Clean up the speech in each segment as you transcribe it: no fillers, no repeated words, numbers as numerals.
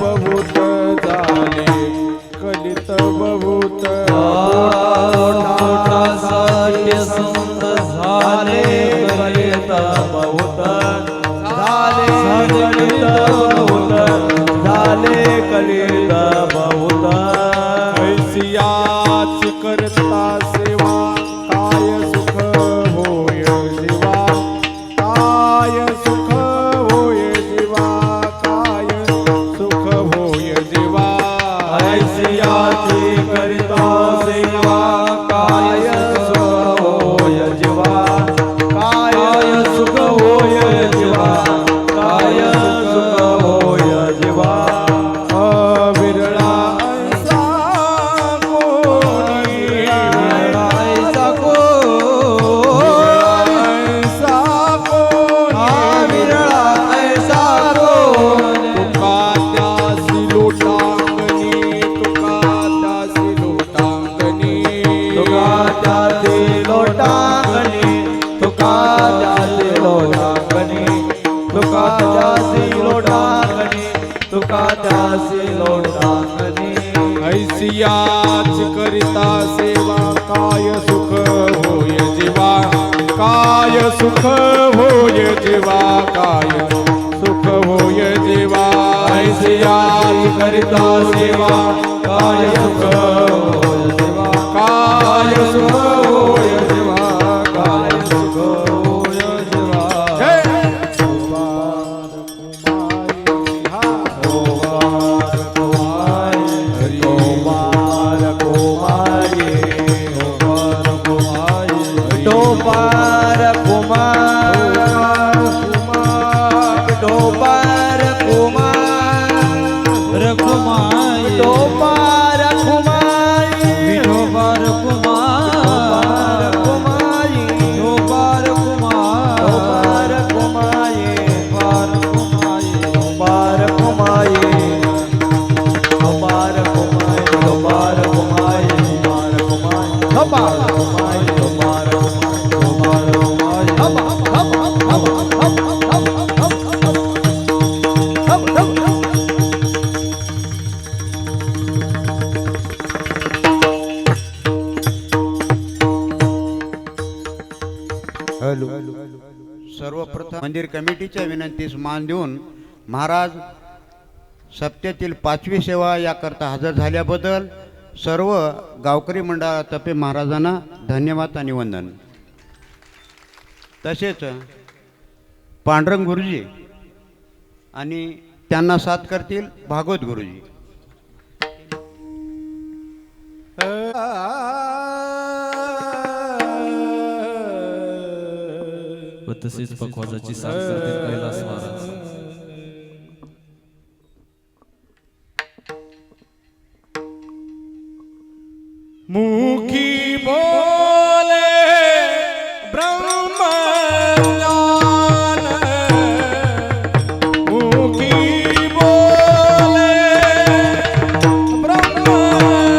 बहुत झाले कलित बहुत पोटासाठी संत झाले कलित बहुत झाले कलित बहुत झाले कलित बहुत ऐसियाची करता सेवा काय सुख होय जीवा काय सुख होय जीवा काय सुख होय जीवा ऐसियाची करिता सेवा काय सुख होय जीवा काय सुख होय जीवा काय सुख होय जीवा विरळा ऐसा कोणी ऐसा को ऐसा कोणी विरळा ऐसा कोण तुका त्यासी लोटांगणी तुका त्यासी लोटांगणी तुका त्यासी लोटांगणी तुका त्यासी लोटांगणी तुका त्यासी लोटांगणी तुका त्यासी लोटांगणी ऐसियाची करिता सेवा काय सुख होय जीवा काय सुख होय जीवा काय सुख होय जीवा ऐसियाची करिता सेवा काय सुख होय जीवा काय सुख होय जीवा काय सुख होय जीवा जय टोपार कुमार टोपार कुमार रघुमाई टोपार कुमारी विठोबार कुमार कुमारी टोपार कुमार कुमारी पार कुमारी टोपार कुमारी टोपार कुमारी टोपार कुमारी टोपार कुमारी टोपार कुमारी टोपार सर्वप्रथम मंदिर कमिटीच्या विनंतीस मान देऊन महाराज सप्त्यातील 5वी सेवा याकरता हजर झाल्याबद्दल सर्व गावकरी मंडळातर्फे महाराजांना धन्यवाद आणि वंदन. तसेच पांडुरंग गुरुजी आणि त्यांना साथ करतील भागवत गुरुजी. व तसेच पखवाजाची साथ करतील कैलास महाराज. मुखी बोले ब्रह्मज्ञान मुखी बोले ब्रह्मज्ञान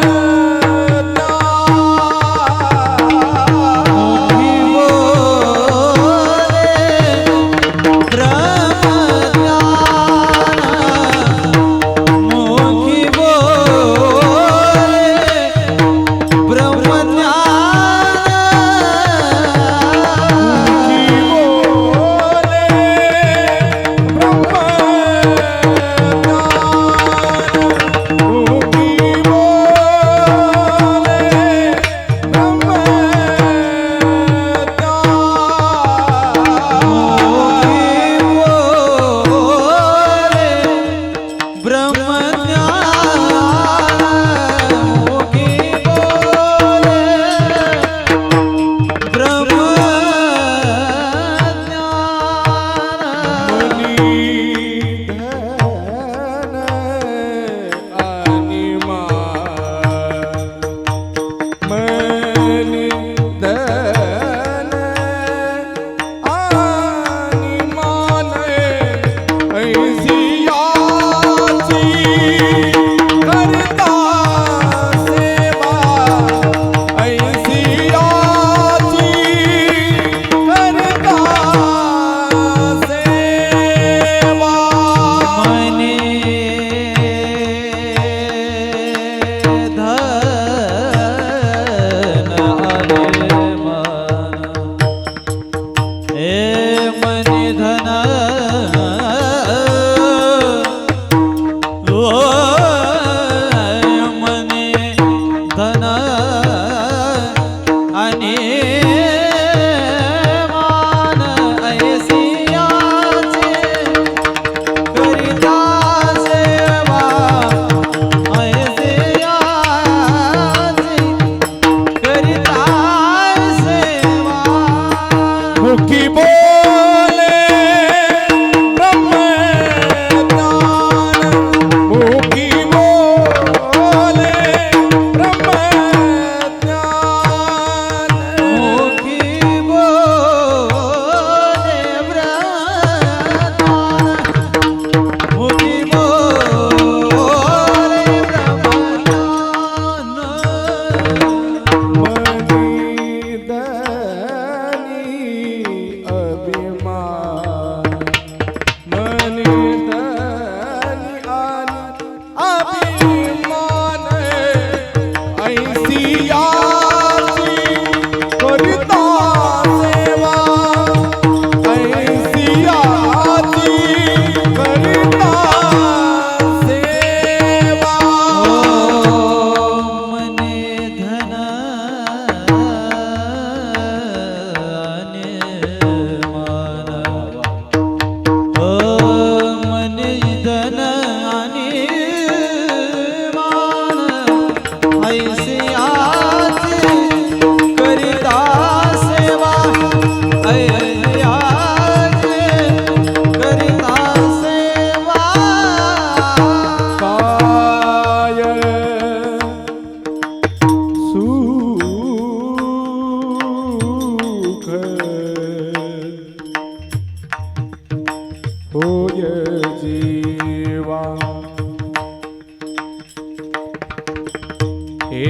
हे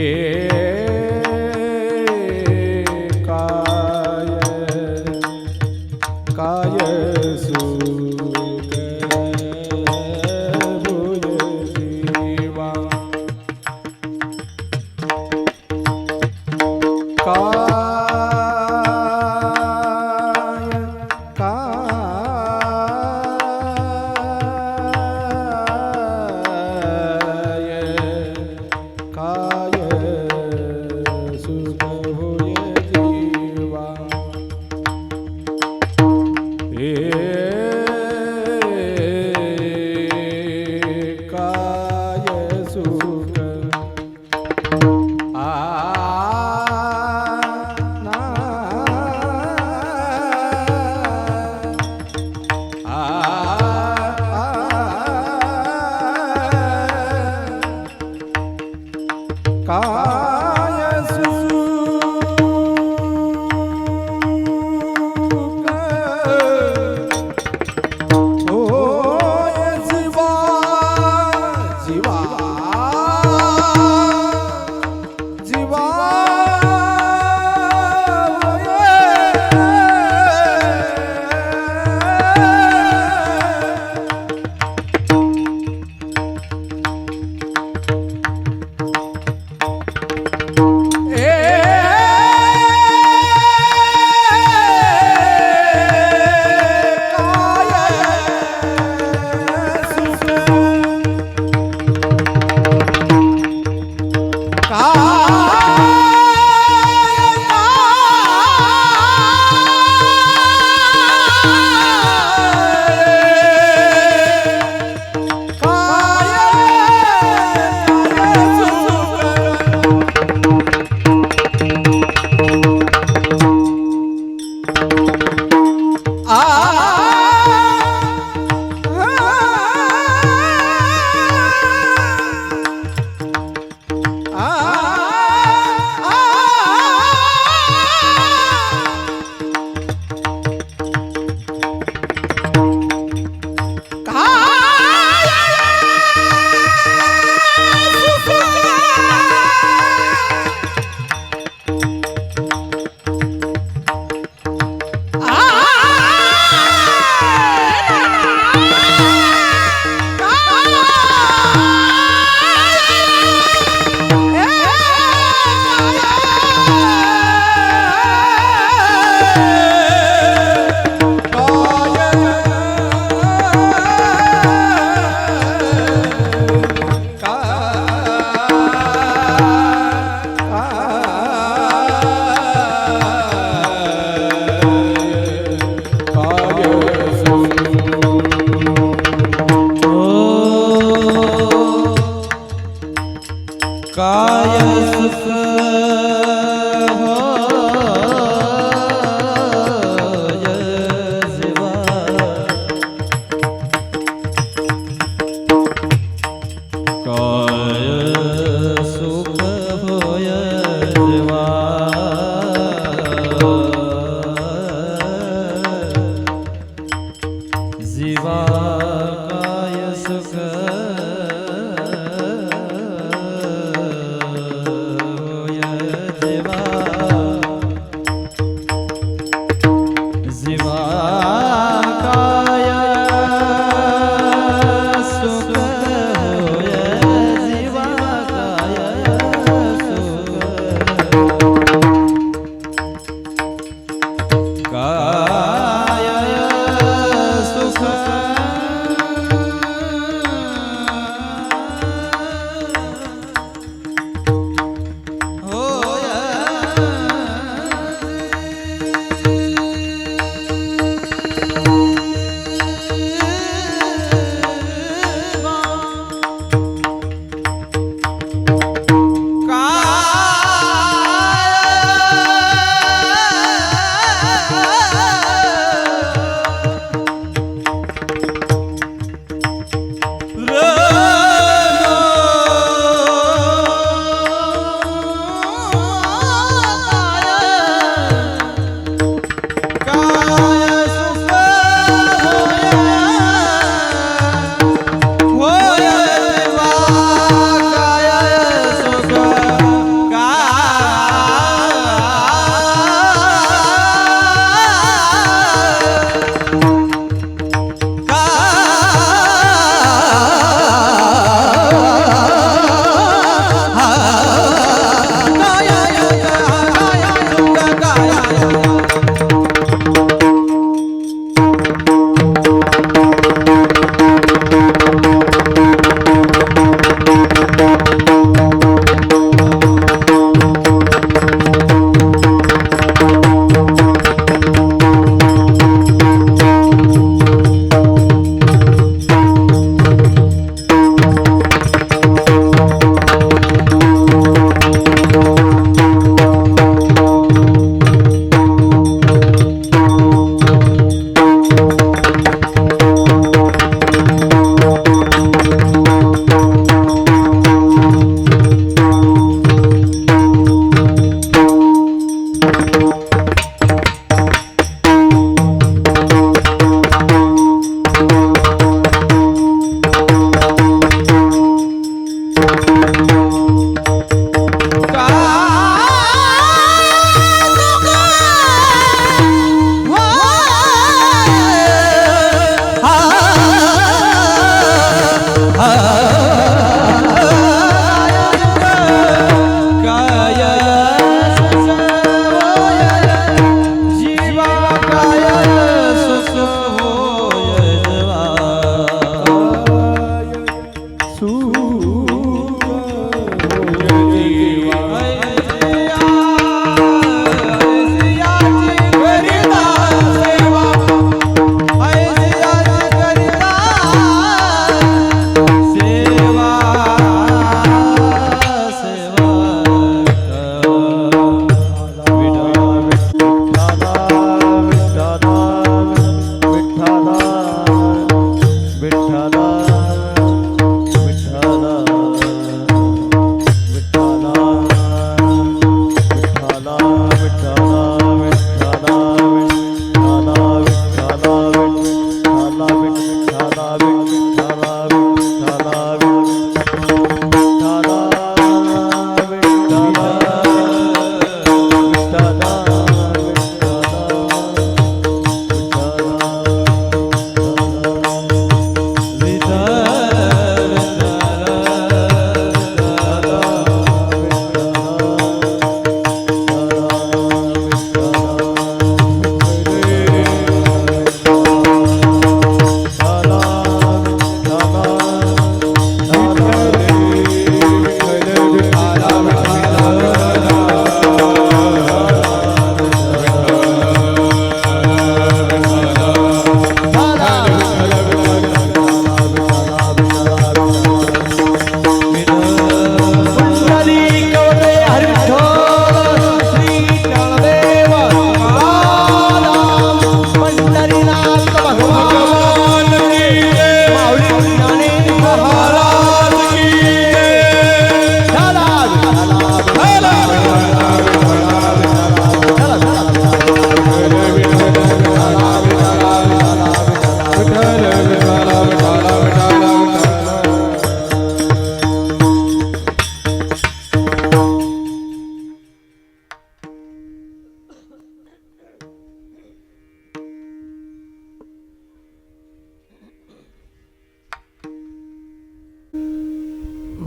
काय सुख भुज जीवा काय सुख भुज जीवा हे काय सुख ना काय सुख होय जीवा जीवा जीवा काय सुख होय जीवा काय सुख होय जीवा जीवा काय सुख जीवा काय सुख होय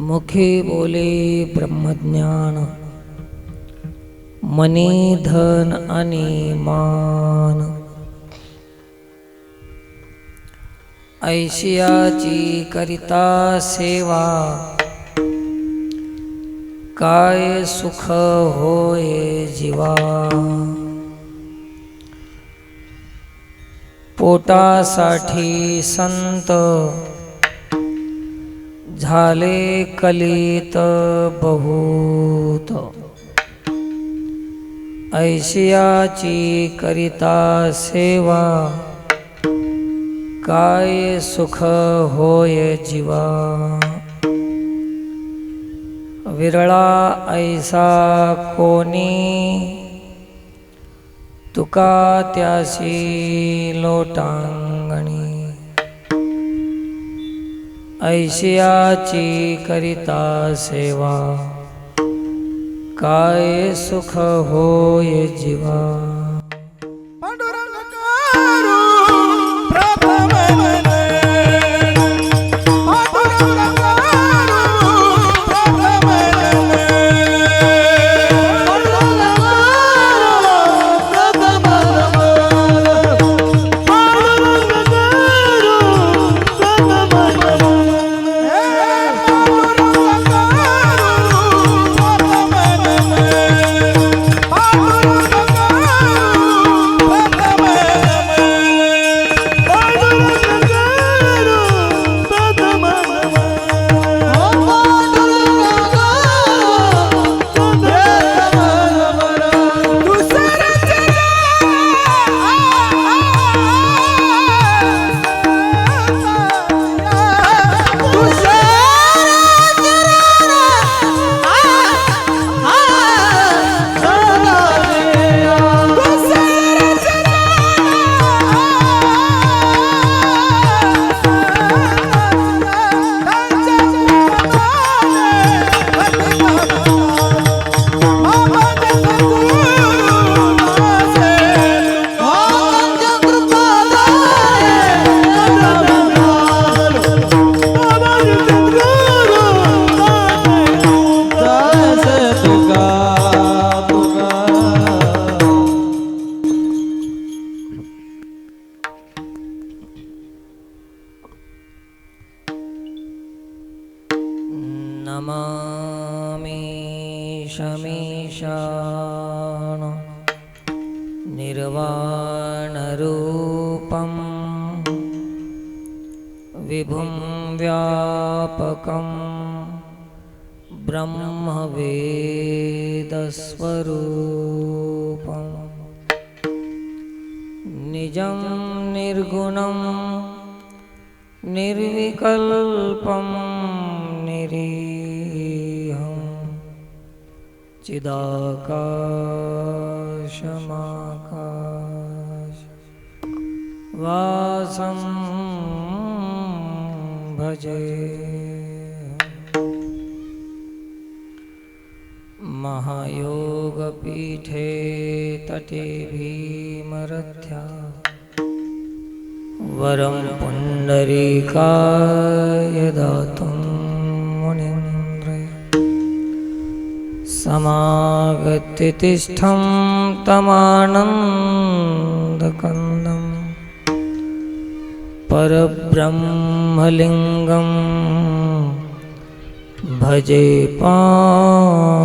मुखे बोले ब्रह्मज्ञान, मनी धन आणि मान, ऐशियाची करिता सेवा, काय सुख होय जीवा. पोटासाठी संत झाले कलित बहुत, ऐशियाची करिता सेवा, काय सुख होय जीवा. विरळा ऐसा कोणी, तुका त्यासी लोटांगणी. ऐशियाची करिता सेवा, काय सुख होय जीवा. पांडुरंग करू प्रथम नयन, पांडुरंग करू प्रथम नमामि शमीशान निर्वाणरूपं विभुं व्यापकं ब्रह्मवेदस्वरूपं निजं निर्गुणं निर्विकल्पं निरीहं चिदाकाशमाकाश वासं भजे महायोगपीठे तटे भीमरथ्या वरं पुण्डरीकाय दातुं मुनीन्द्रे समागत्य तिष्ठं तमानन्दकन्दं परब्रह्मलिङ्गं भजे पाण्डुरङ्गम्।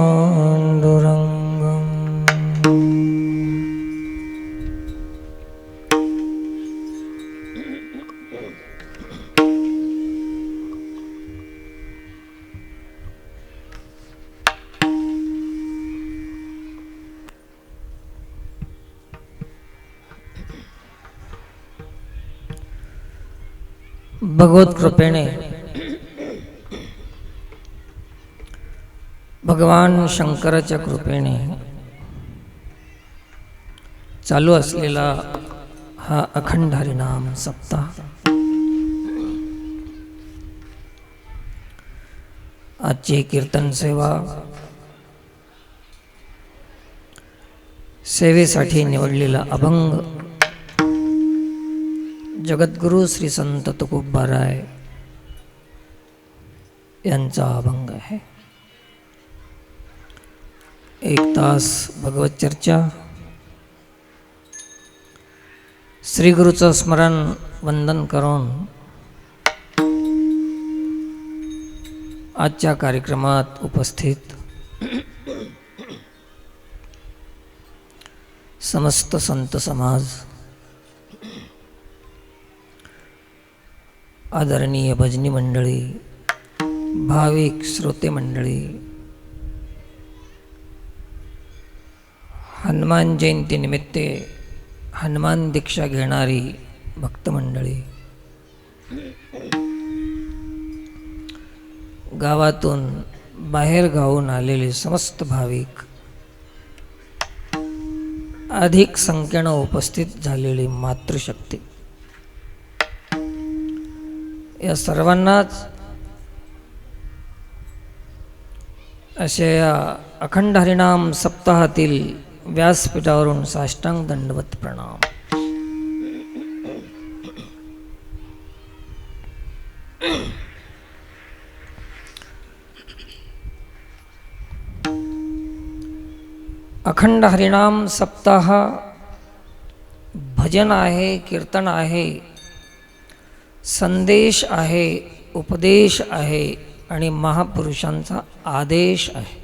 भगवत कृपेने भगवान शंकराच्या कृपेने चालू असलेला हा अखंड हरिनाम सप्ताह आजची कीर्तन सेवा सेवेसाठी निवडलेला अभंग जगद्गुरु श्री संत तुकोबाराय यांचा अभंग आहे। 1 तास भगवत चर्चा, श्री गुरुचं स्मरण वंदन करून आजच्या कार्यक्रमात उपस्थित समस्त संत समाज, आदरणीय भजनी मंडळी, भाविक श्रोते मंडळी, हनुमान जयंती निमित्ते हनुमान दीक्षा घेणारी भक्त मंडळी, गावातून बाहेर गावून आलेले समस्त भाविक, अधिक संख्येनं उपस्थित झालेली मातृशक्ती, या सर्वांनाच अशा या अखंड हरिनाम सप्ताहातील व्यासपीठावरून साष्टांग दंडवत प्रणाम। अखंड हरिनाम सप्ताह भजन आहे, कीर्तन आहे, संदेश आहे, उपदेश आहे आणि महापुरुषांचा आदेश आहे।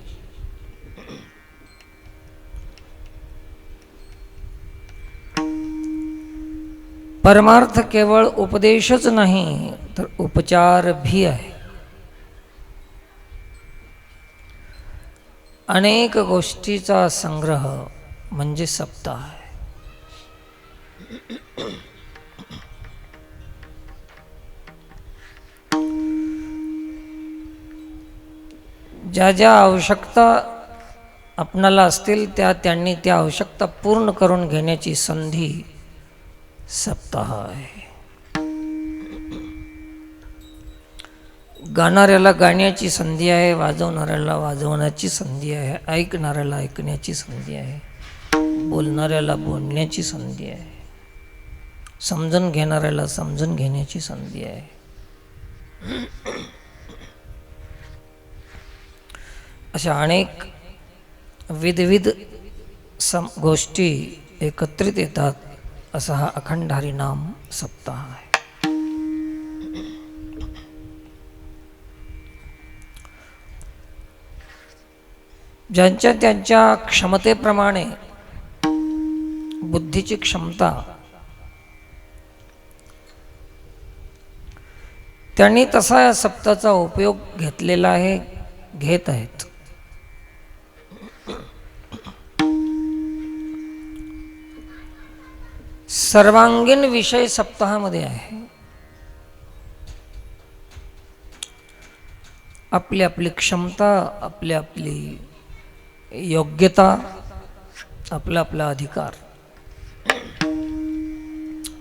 परमार्थ केवळ उपदेशच नाही तर उपचार भी आहे। अनेक गोष्टीचा संग्रह म्हणजे सप्ताह आहे। ज्या ज्या आवश्यकता आपणाला असतील त्यांनी त्या आवश्यकता पूर्ण करून घेण्याची संधी सप्ताह आहे। गाणाऱ्याला गाण्याची संधी आहे, वाजवणाऱ्याला वाजवण्याची संधी आहे, ऐकणाऱ्याला ऐकण्याची संधी आहे, बोलणाऱ्याला बोलण्याची संधी आहे, समजून घेणाऱ्याला समजून घेण्याची संधी आहे। अशा अनेक विविध गोष्टी एकत्रित येतात असा हा अखंड हरिनाम सप्ताह आहे। ज्यांच्या त्यांच्या क्षमतेप्रमाणे बुद्धीची क्षमता त्यांनी तसा या सप्ताचा उपयोग घेतलेला आहे, घेत आहेत. सर्वांगीण विषय सप्ताहामध्ये आहे. आपली आपली क्षमता, आपली आपली योग्यता, आपला आपला अधिकार,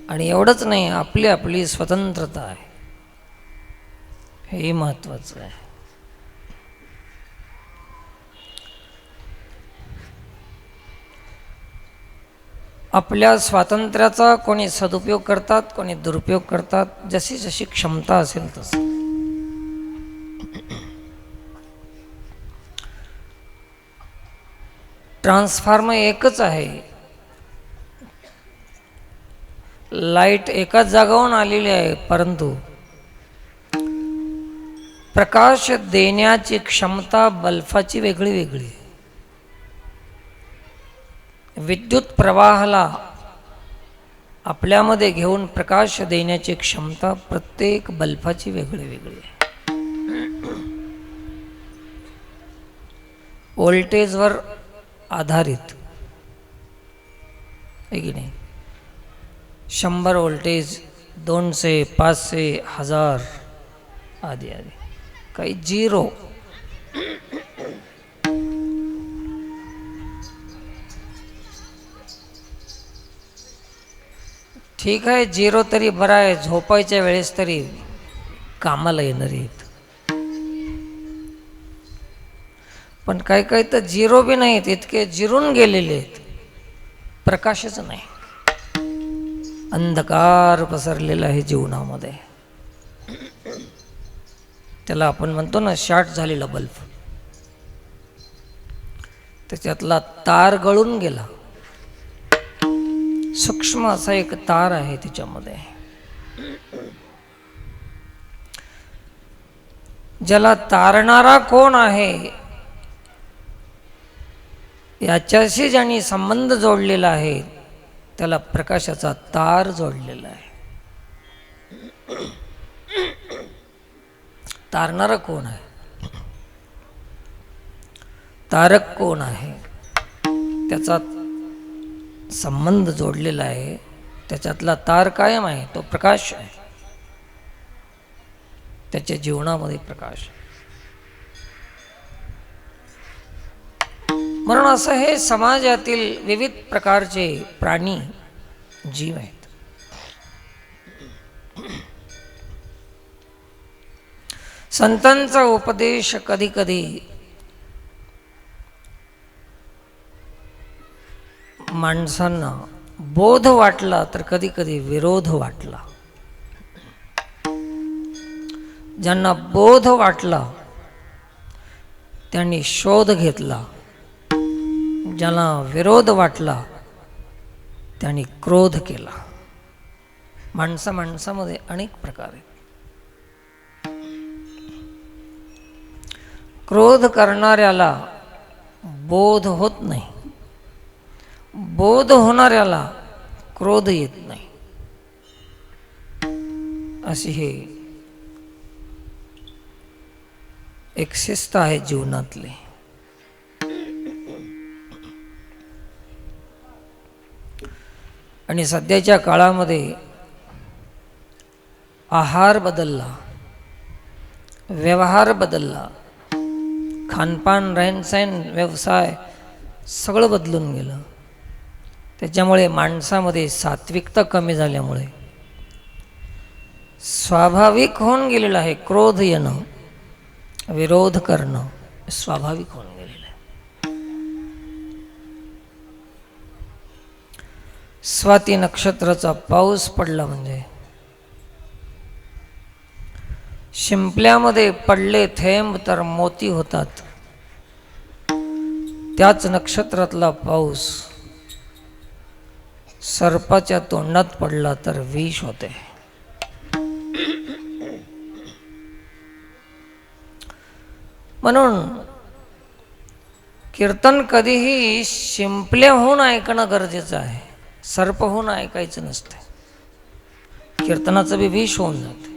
आणि एवढंच नाही, आपली आपली स्वतंत्रता आहे. हे महत्त्वाचं आहे. आपल्या स्वातंत्र्याचा कोणी सदुपयोग करतात, कोणी दुरुपयोग करतात, जशी जशी क्षमता असेल तसं. ट्रान्सफॉर्मर एकच आहे, लाईट एकाच जागावरून आलेली आहे, परंतु प्रकाश देण्याची क्षमता बल्बाची वेगळी वेगळी आहे. विद्युत प्रवाहाला आपल्यामध्ये घेऊन प्रकाश देण्याची क्षमता प्रत्येक बल्बाची वेगळी वेगळी आहे. व्होल्टेजवर आधारित आहे की नाही. 100 व्होल्टेज, 200, 500, 1000 आदी आदी. काही 0. ठीक आहे, 0 तरी बरं आहे, झोपायच्या वेळेस तरी कामाला येणार आहेत. पण काही काही तर 0 बी नाहीत, इतके जिरून गेलेले आहेत, प्रकाशच नाही. अंधकार पसरलेला आहे जीवनामध्ये. त्याला आपण म्हणतो ना शॉर्ट झालेला बल्ब, त्याच्यातला तार गळून गेला. सूक्ष्म असा एक तार आहे तिच्यामध्ये, ज्याला तारणारा कोण आहे याच्याशी ज्यांनी संबंध जोडलेला आहे त्याला प्रकाशाचा तार जोडलेला आहे. तारणारा कोण आहे, तारक कोण आहे, त्याचा संबंध जोडलेला आहे. त्याच्यातला तार कायम आहे, तो प्रकाश आहे. त्याच्या जीवनामध्ये प्रकाश. म्हणून असं हे समाजातील विविध प्रकारचे प्राणी जीव आहेत. संतांचा उपदेश कधी कधी माणसांना बोध वाटला तर कधी कधी विरोध वाटला. ज्यांना बोध वाटला त्यांनी शोध घेतला, ज्याला विरोध वाटला त्यांनी क्रोध केला. माणसामध्ये अनेक प्रकार आहेत. क्रोध करणाऱ्याला बोध होत नाही, बोध होणाऱ्याला क्रोध येत नाही. अशी हे एक शिस्त आहे जीवनातली. आणि सध्याच्या काळामध्ये आहार बदलला, व्यवहार बदलला, खानपान, रहनसहन, व्यवसाय सगळं बदलून गेलं. त्याच्यामुळे माणसामध्ये सात्विकता कमी झाल्यामुळे स्वाभाविक होऊन गेलेलं आहे क्रोध येणं, विरोध करणं स्वाभाविक होऊन गेलेलं आहे. स्वाती नक्षत्राचा पाऊस पडला म्हणजे शिंपल्यामध्ये पडले थेंब तर मोती होतात. त्याच नक्षत्रातला पाऊस सर्पाच्या तोंडात पडला तर विष होते. म्हणून कीर्तन कधीही शिंपल्याहून ऐकणं गरजेचं आहे, सर्पहून ऐकायचं नसतं. कीर्तनाचं बी विष होऊन जाते.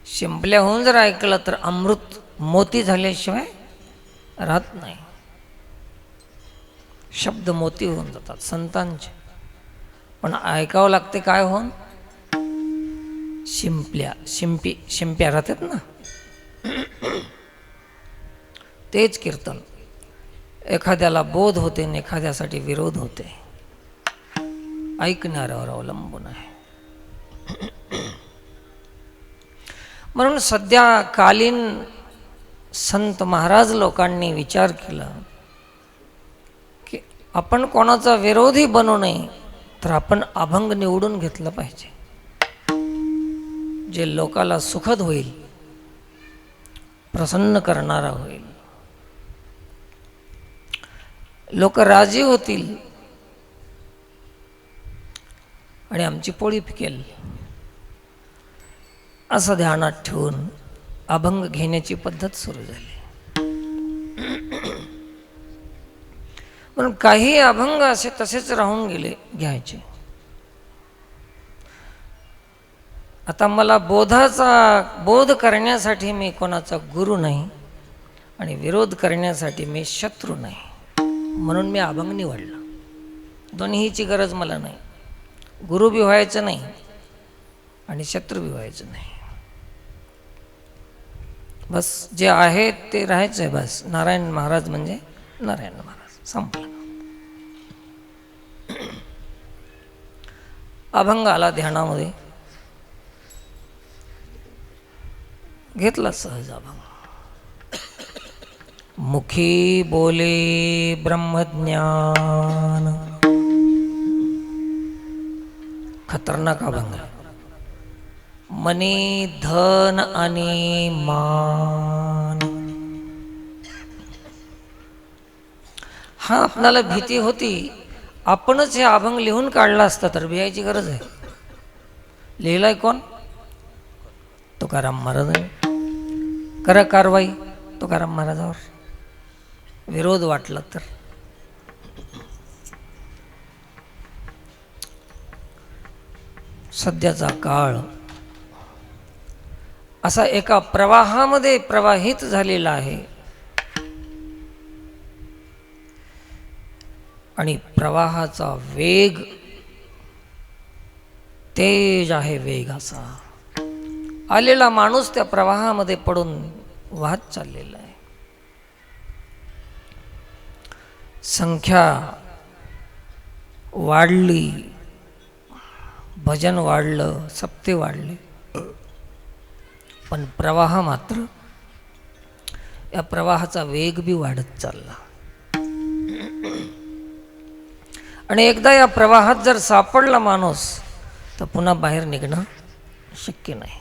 शिंपल्याहून जर ऐकलं तर अमृत मोती झाल्याशिवाय राहत नाही. शब्द मोती होऊन जातात संतांचे, पण ऐकावं लागते काय होऊन? शिंप्या राहतात ना, तेच कीर्तन. एखाद्याला बोध होते आणि एखाद्यासाठी विरोध होते, ऐकणाऱ्यावर अवलंबून आहे. म्हणून सध्या कालीन संत महाराज लोकांनी विचार केला की आपण कोणाचा विरोधी बनू नये, तर आपण अभंग निवडून घेतलं पाहिजे जे लोकाला सुखद होईल, प्रसन्न करणारा होईल, लोक राजी होतील आणि आमची पोळी पिकेल, असं ध्यानात ठेवून अभंग घेण्याची पद्धत सुरू झाली. म्हणून काही अभंग असे तसेच राहून गेले घ्यायचे. आता मला बोध करण्यासाठी मी कोणाचा गुरु नाही आणि विरोध करण्यासाठी मी शत्रू नाही, म्हणून मी अभंग निवडला. दोन्हीची गरज मला नाही. गुरु बी व्हायचं नाही आणि शत्रू बी व्हायचं नाही. बस जे आहे ते राहायचं आहे. बस नारायण महाराज म्हणजे नारायण महाराज, संपलं. अभंग आला ध्यानामध्ये, घेतला सहज अभंग. मुखी बोले ब्रह्मज्ञान, खतरनाक अभंग. मनी धन आणि मान, हा आपल्याला भीती होती. आपणच हे अभंग लिहून काढला असता तर भियायची गरज आहे. लिहिलाय कोण? तुकाराम महाराजांनी. करा कारवाई तुकाराम महाराजावर. विरोध वाटला तर सध्याचा काळ असा एका प्रवाहामध्ये प्रवाहित झालेला आहे आणि प्रवाहाचा वेग तेज आहे. वेग असा आलेला माणूस त्या प्रवाहामध्ये पडून वाहत चाललेला आहे. संख्या वाढली, भजन वाढलं, सप्ते वाढले, पण प्रवाह मात्र, या प्रवाहाचा वेग बी वाढत चालला. आणि एकदा या प्रवाहात जर सापडला माणूस तर पुन्हा बाहेर निघणं शक्य नाही.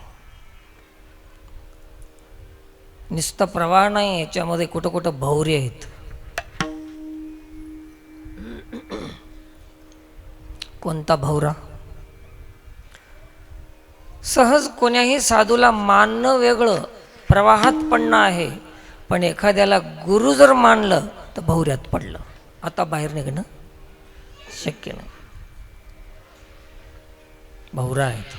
नुसता प्रवाह नाही, याच्यामध्ये कुठं कुठं भौरे आहेत. कोणता भौरा? सहज कोण्याही साधूला मानणं वेगळं, प्रवाहात पडणं आहे, पण एखाद्याला गुरु जर मानलं तर भौऱ्यात पडलं. आता बाहेर निघणं शक्य नाही. भौरा आहेत.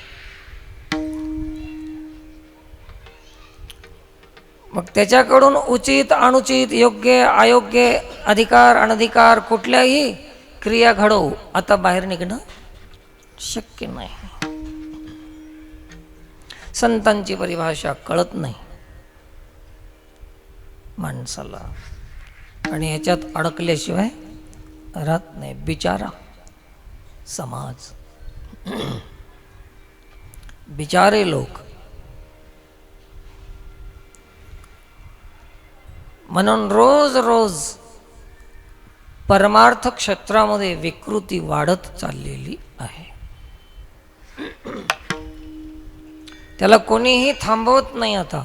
मग त्याच्याकडून उचित अनुचित, योग्य अयोग्य, अधिकार अनधिकार, कुठल्याही क्रिया घडवू, आता बाहेर निघणं शक्य नाही. संतांची परिभाषा कळत नाही माणसाला आणि ह्याच्यात अडकल्याशिवाय राहत नाही. बिचारा समाज, बिचारे लोक. म्हणून रोज रोज परमार्थ क्षेत्रामध्ये विकृती वाढत चाललेली आहे. त्याला कोणीही थांबवत नाही. आता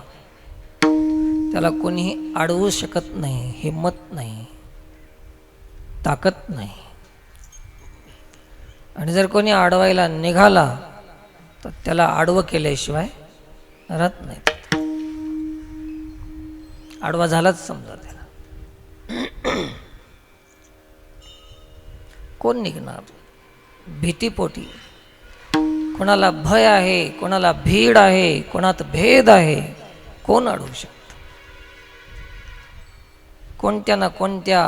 त्याला कोणीही अडवू शकत नाही. हिम्मत नाही, ताकद नाही. आणि जर कोणी अडवायला निघाला तर त्याला आडवं केल्याशिवाय राहत नाही. आडवा झालाच समजा त्याला. कोण निघणार भीतीपोटी? कोणाला भय आहे, कोणाला भीड आहे, कोणात भेद आहे, कोण अडवू शकतं? कोणत्या ना कोणत्या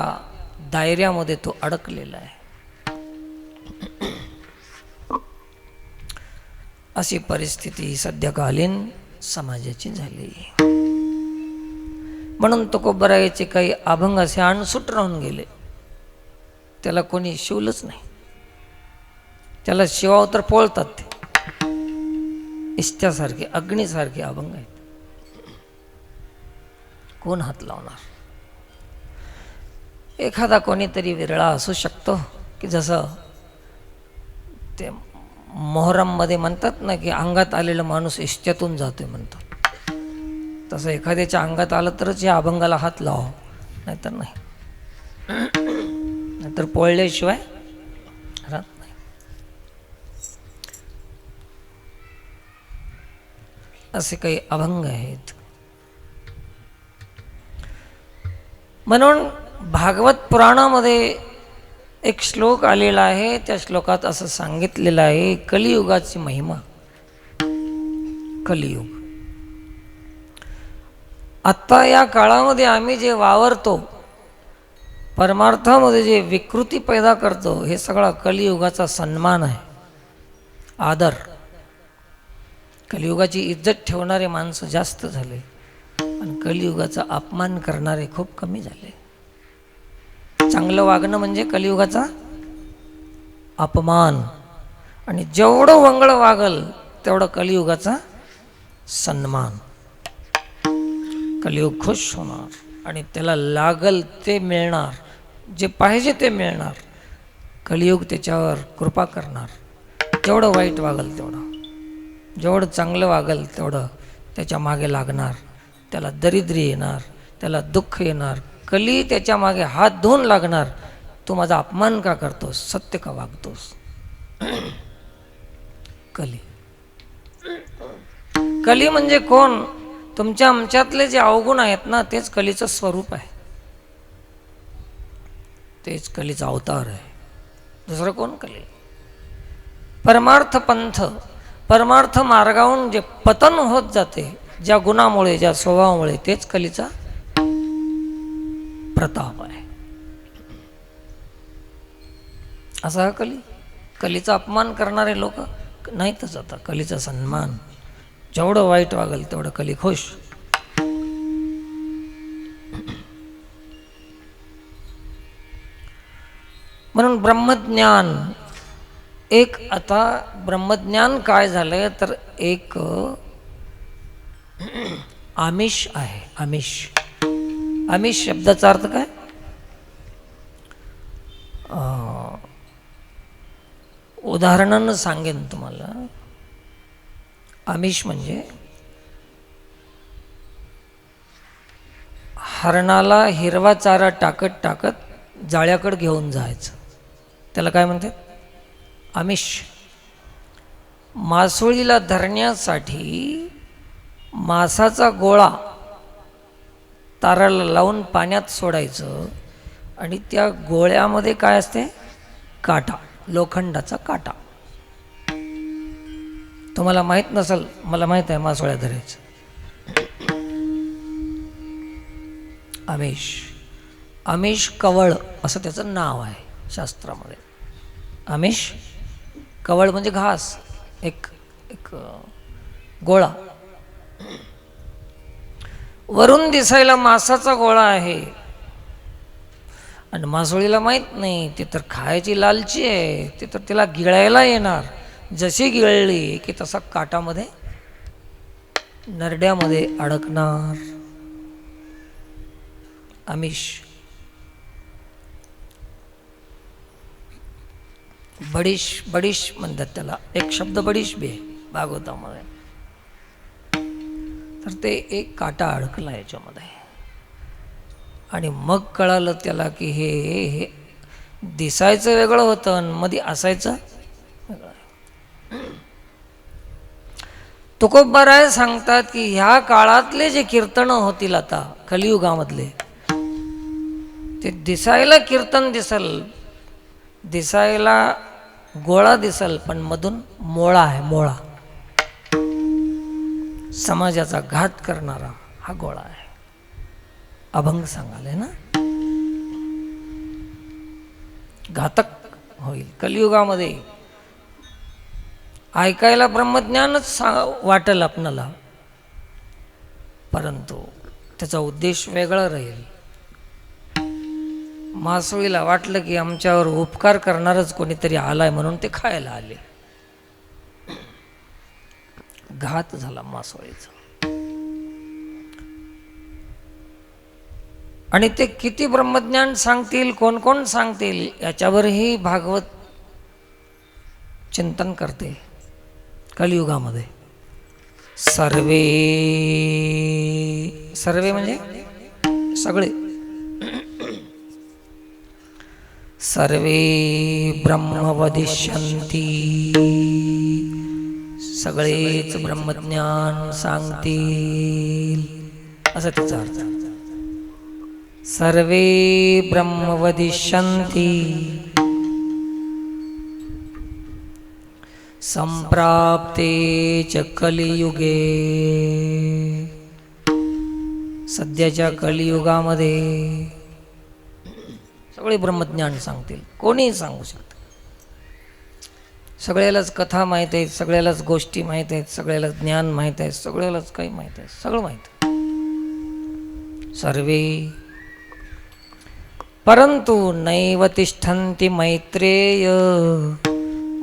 दायऱ्यामध्ये तो अडकलेला आहे. अशी परिस्थिती सध्याकालीन समाजाची झाली. म्हणून तुकोबरायाचे काही अभंग असे अणसूट राहून गेले. त्याला कोणी शिवलंच नाही. त्याला शिवाव तर पोळतात ते. इष्ट्यासारखे अग्नीसारखे अभंग आहेत. कोण हात लावणार? एखादा कोणीतरी विरळा असू शकतो की जसं ते मोहरममध्ये म्हणतात ना की अंगात आलेला माणूस इष्ट्यातून जातोय म्हणतात. तसं एखाद्याच्या अंगात आलं तरच या अभंगाला हात लावा, नाहीतर नाही. नाहीतर पोळल्याशिवाय राहत नाही. असे काही अभंग आहेत. म्हणून भागवत पुराणामध्ये एक श्लोक आलेला आहे. त्या श्लोकात असं सांगितलेलं आहे, कलियुगाची महिमा. कलियुग आत्ता या काळामध्ये आम्ही जे वावरतो, परमार्थामध्ये जे विकृती पैदा करतो, हे सगळा कलियुगाचा सन्मान आहे, आदर. कलियुगाची इज्जत ठेवणारे माणसं जास्त झाले आणि कलियुगाचा अपमान करणारे खूप कमी झाले. चांगलं वागणं म्हणजे कलियुगाचा अपमान, आणि जेवढं वंगळ वागल तेवढं कलियुगाचा सन्मान. कलियुग खुश होणार आणि त्याला लागल ते मिळणार, जे पाहिजे ते मिळणार. कलियुग त्याच्यावर कृपा करणार. जेवढं वाईट वागल तेवढं, जेवढं चांगलं वागल तेवढं त्याच्या मागे लागणार. त्याला दरिद्री येणार, त्याला दुःख येणार. कली त्याच्या मागे हात धुवून लागणार. तू माझा अपमान का करतोस? सत्य का वागतोस? कली. कली म्हणजे कोण? तुमच्या आमच्यातले जे अवगुण आहेत ना, तेच कलीचं स्वरूप आहे, तेच कलीचा अवतार आहे. दुसरं कोण कली? परमार्थ पंथ, परमार्थ मार्गावरून जे पतन होत जाते, ज्या गुणामुळे, ज्या स्वभावामुळे, तेच कलीचा प्रताप आहे. असा हा कली. कलीचा अपमान करणारे लोक नाहीतच आता. कलीचा सन्मान. जेवढं वाईट वागल तेवढं कली खुश. म्हणून ब्रह्मज्ञान एक, आता ब्रह्मज्ञान काय झालंय तर एक आमिष आहे. आमिष. आमिष शब्दाचा अर्थ काय? उदाहरणानं सांगेन तुम्हाला. आमिष म्हणजे हरणाला हिरवा चारा टाकत टाकत जाळ्याकडे घेऊन जायचं, त्याला काय म्हणतात? आमिष. मासोळीला धरण्यासाठी मासाचा गोळा ताराला लावून पाण्यात सोडायचं आणि त्या गोळ्यामध्ये काय असते? काटा, लोखंडाचा काटा. तुम्हाला माहीत नसेल, मला माहीत आहे मासोळ्या धरायचं. आमिष. आमिष कवळ असं त्याचं नाव आहे शास्त्रामध्ये. आमिष कवळ म्हणजे घास, एक गोळा. वरून दिसायला मासाचा गोळा आहे आणि मासोळीला माहीत नाही, ते तर खायची लालची आहे, ते तर तिला गिळायला येणार. जशी गिळली की तसा काटामध्ये, नरड्यामध्ये अडकणार. आमिष. बडीश. बडीश म्हणतात त्याला. एक शब्द बडीश बी आहे भागवतामध्ये. तर ते एक काटा अडकला याच्यामध्ये आणि मग कळालं त्याला की हे दिसायचं वेगळं होतं आणि मध्ये असायचं वेगळं. तुकोबाराय सांगतात की ह्या काळातले जे कीर्तनं होतील आता, कलियुगामधले ते दिसायला कीर्तन दिसायला गोळा दिसल, पण मधून मोळा आहे, मोळा. समाजाचा घात करणारा हा गोळा आहे. अभंग सांगाले ना, घातक होईल कलियुगामध्ये. ऐकायला ब्रह्मज्ञानच वाटेल आपणाला, परंतु त्याचा उद्देश वेगळा राहील. मासोळीला वाटलं की आमच्यावर उपकार करणारच कोणीतरी आलाय म्हणून ते खायला आले. घात झाला मासोळीचा. आणि ते किती ब्रह्मज्ञान सांगतील, कोण कोण सांगतील, याच्यावरही भागवत चिंतन करते. कलियुगामध्ये सर्वे म्हणजे सगळे, सर्वे ब्रह्म वदिष्यन्ति, सगळेच ब्रह्मज्ञान सांगतील, असं त्याचा अर्थ. सर्वे ब्रह्म वदिष्यन्ति संप्राप्ते च कलियुगे, सध्याच्या कलियुगामध्ये सगळे ब्रह्मज्ञान सांगतील. कोणीही सांगू शकतं. सगळ्यालाच कथा माहीत आहेत, सगळ्यालाच गोष्टी माहीत आहेत, सगळ्यालाच ज्ञान माहीत आहे, सगळ्यालाच काही माहीत आहे, सगळं माहीत आहे. सर्वे परंतु नैव तिष्ठन्ति मैत्रेय.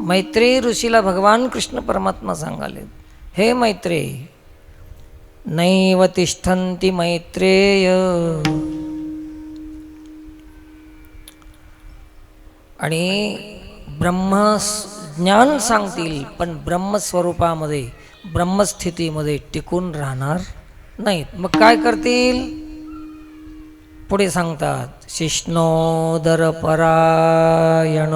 मैत्रेय ऋषीला भगवान कृष्ण परमात्मा सांगाले, हे मैत्रेय, नैव तिष्ठन्ति मैत्रेय. आणि ब्रह्मज्ञान सांगतील, पण ब्रह्मस्वरूपामध्ये, ब्रह्मस्थितीमध्ये टिकून राहणार नाहीत. मग काय करतील? पुढे सांगतात, शिष्णोदर परायण.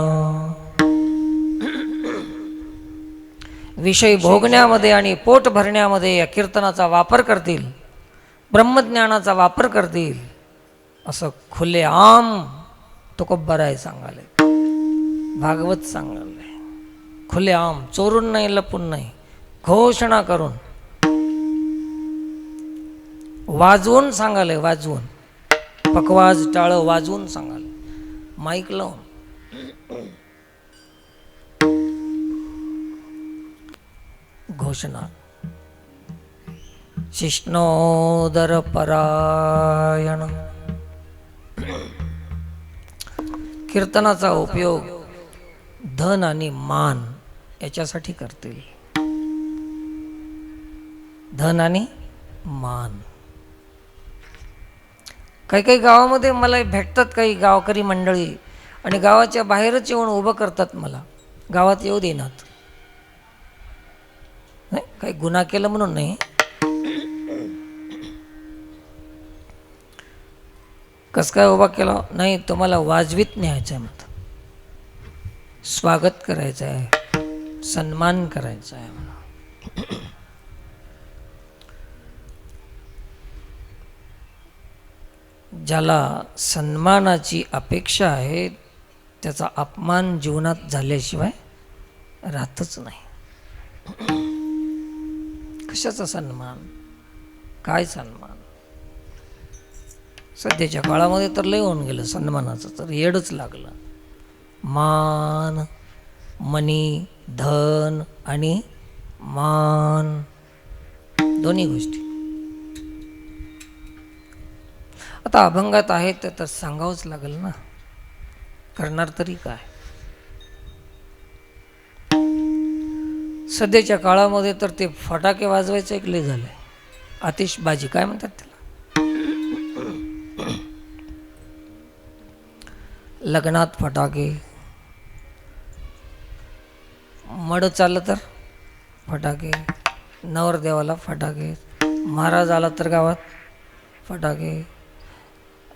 विषय भोगण्यामध्ये आणि पोट भरण्यामध्ये या कीर्तनाचा वापर करतील, ब्रह्मज्ञानाचा वापर करतील, असं खुलेआम तुकोबाराय सांगाले, भागवत सांगाले. खुलेआम, चोरून नाही, लपून नाही, घोषणा करून, वाजवून सांगाले, वाजवून, पकवाज टाळं वाजवून सांगाले, माईक लावून. घोषणा, शिष्णोदर परायण. कीर्तनाचा उपयोग धन आणि मान याच्यासाठी करतील. धन आणि मान. काही काही गावामध्ये मला भेटतात काही गावकरी मंडळी, आणि गावाच्या बाहेरच येऊन उभं करतात, मला गावात येऊ देणार नाही. काही गुन्हा केला म्हणून नाही, कस काय उभा केला नाही, तुम्हाला वाजवीत न्यायचं आहे, मत स्वागत करायचं आहे, सन्मान करायचा आहे मला. ज्याला सन्मानाची अपेक्षा आहे त्याचा अपमान जीवनात झाल्याशिवाय राहतच नाही. कशाचा सन्मान, काय सन्मान? सध्याच्या काळामध्ये तर लय होऊन गेलं सन्मानाचं, तर येडच लागलं. मान, मनी, धन आणि मान, दोन्ही गोष्टी. आता अभंगात आहे तर सांगावंच लागेल ना, करणार तरी काय. सध्याच्या काळामध्ये तर ते फटाके वाजवायचं एक लय झालंय, आतिषबाजी काय म्हणतात त्याला. लग्नात फटाके, मड चाललं तर फटाके, नवरदेवाला फटाके, महाराज आला तर गावात फटाके.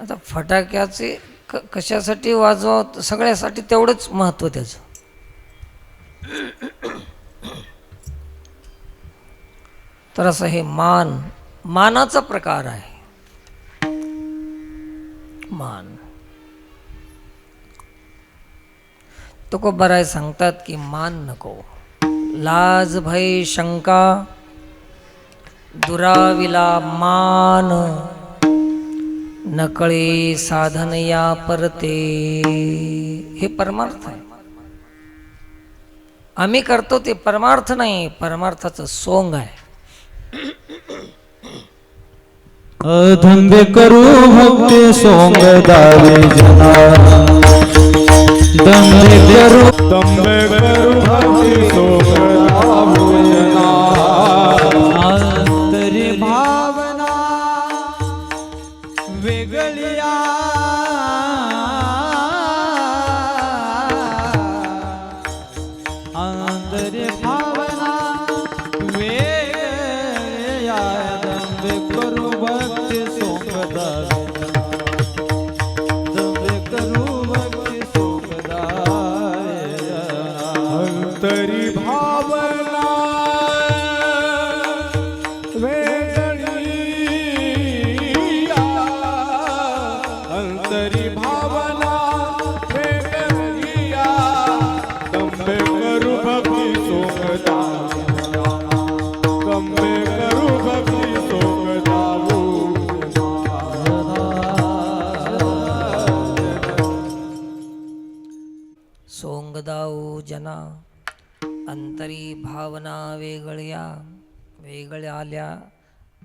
आता फटाक्याचे कशासाठी वाजवा, सगळ्यासाठी तेवढंच महत्त्व त्याचं. तर असं हे मानाचा प्रकार आहे. मान. तुकोबाराय सांगतात की मान नको, लाज भय शंका दुराविला मान, नकळे साधन या परते. हे परमार्थ आहे. आम्ही करतो ते परमार्थ नाही, परमार्थाचं सोंग आहे. अधंबे करू भक्ती सोंग दावे जना, दंबे करू तंबे करू भक्ती सोंग दावेजना. तरी भावना वेगळ्या आंतरे भावना वेगळ्या, दंबे करू भक्ती सोंग दावेजना, दंबे करू भक्ती सोंग दावेजना. अंतरी भावना वेगळीया, अंतरी भावना वेगळीया, तंबे करू भक्ती सोंग दावेजना, तंबे करू भक्ती सोंग दावेजना. सोंग दाऊ जना, अंतरी भावना वेगळ्या. वेगळ्या आल्या,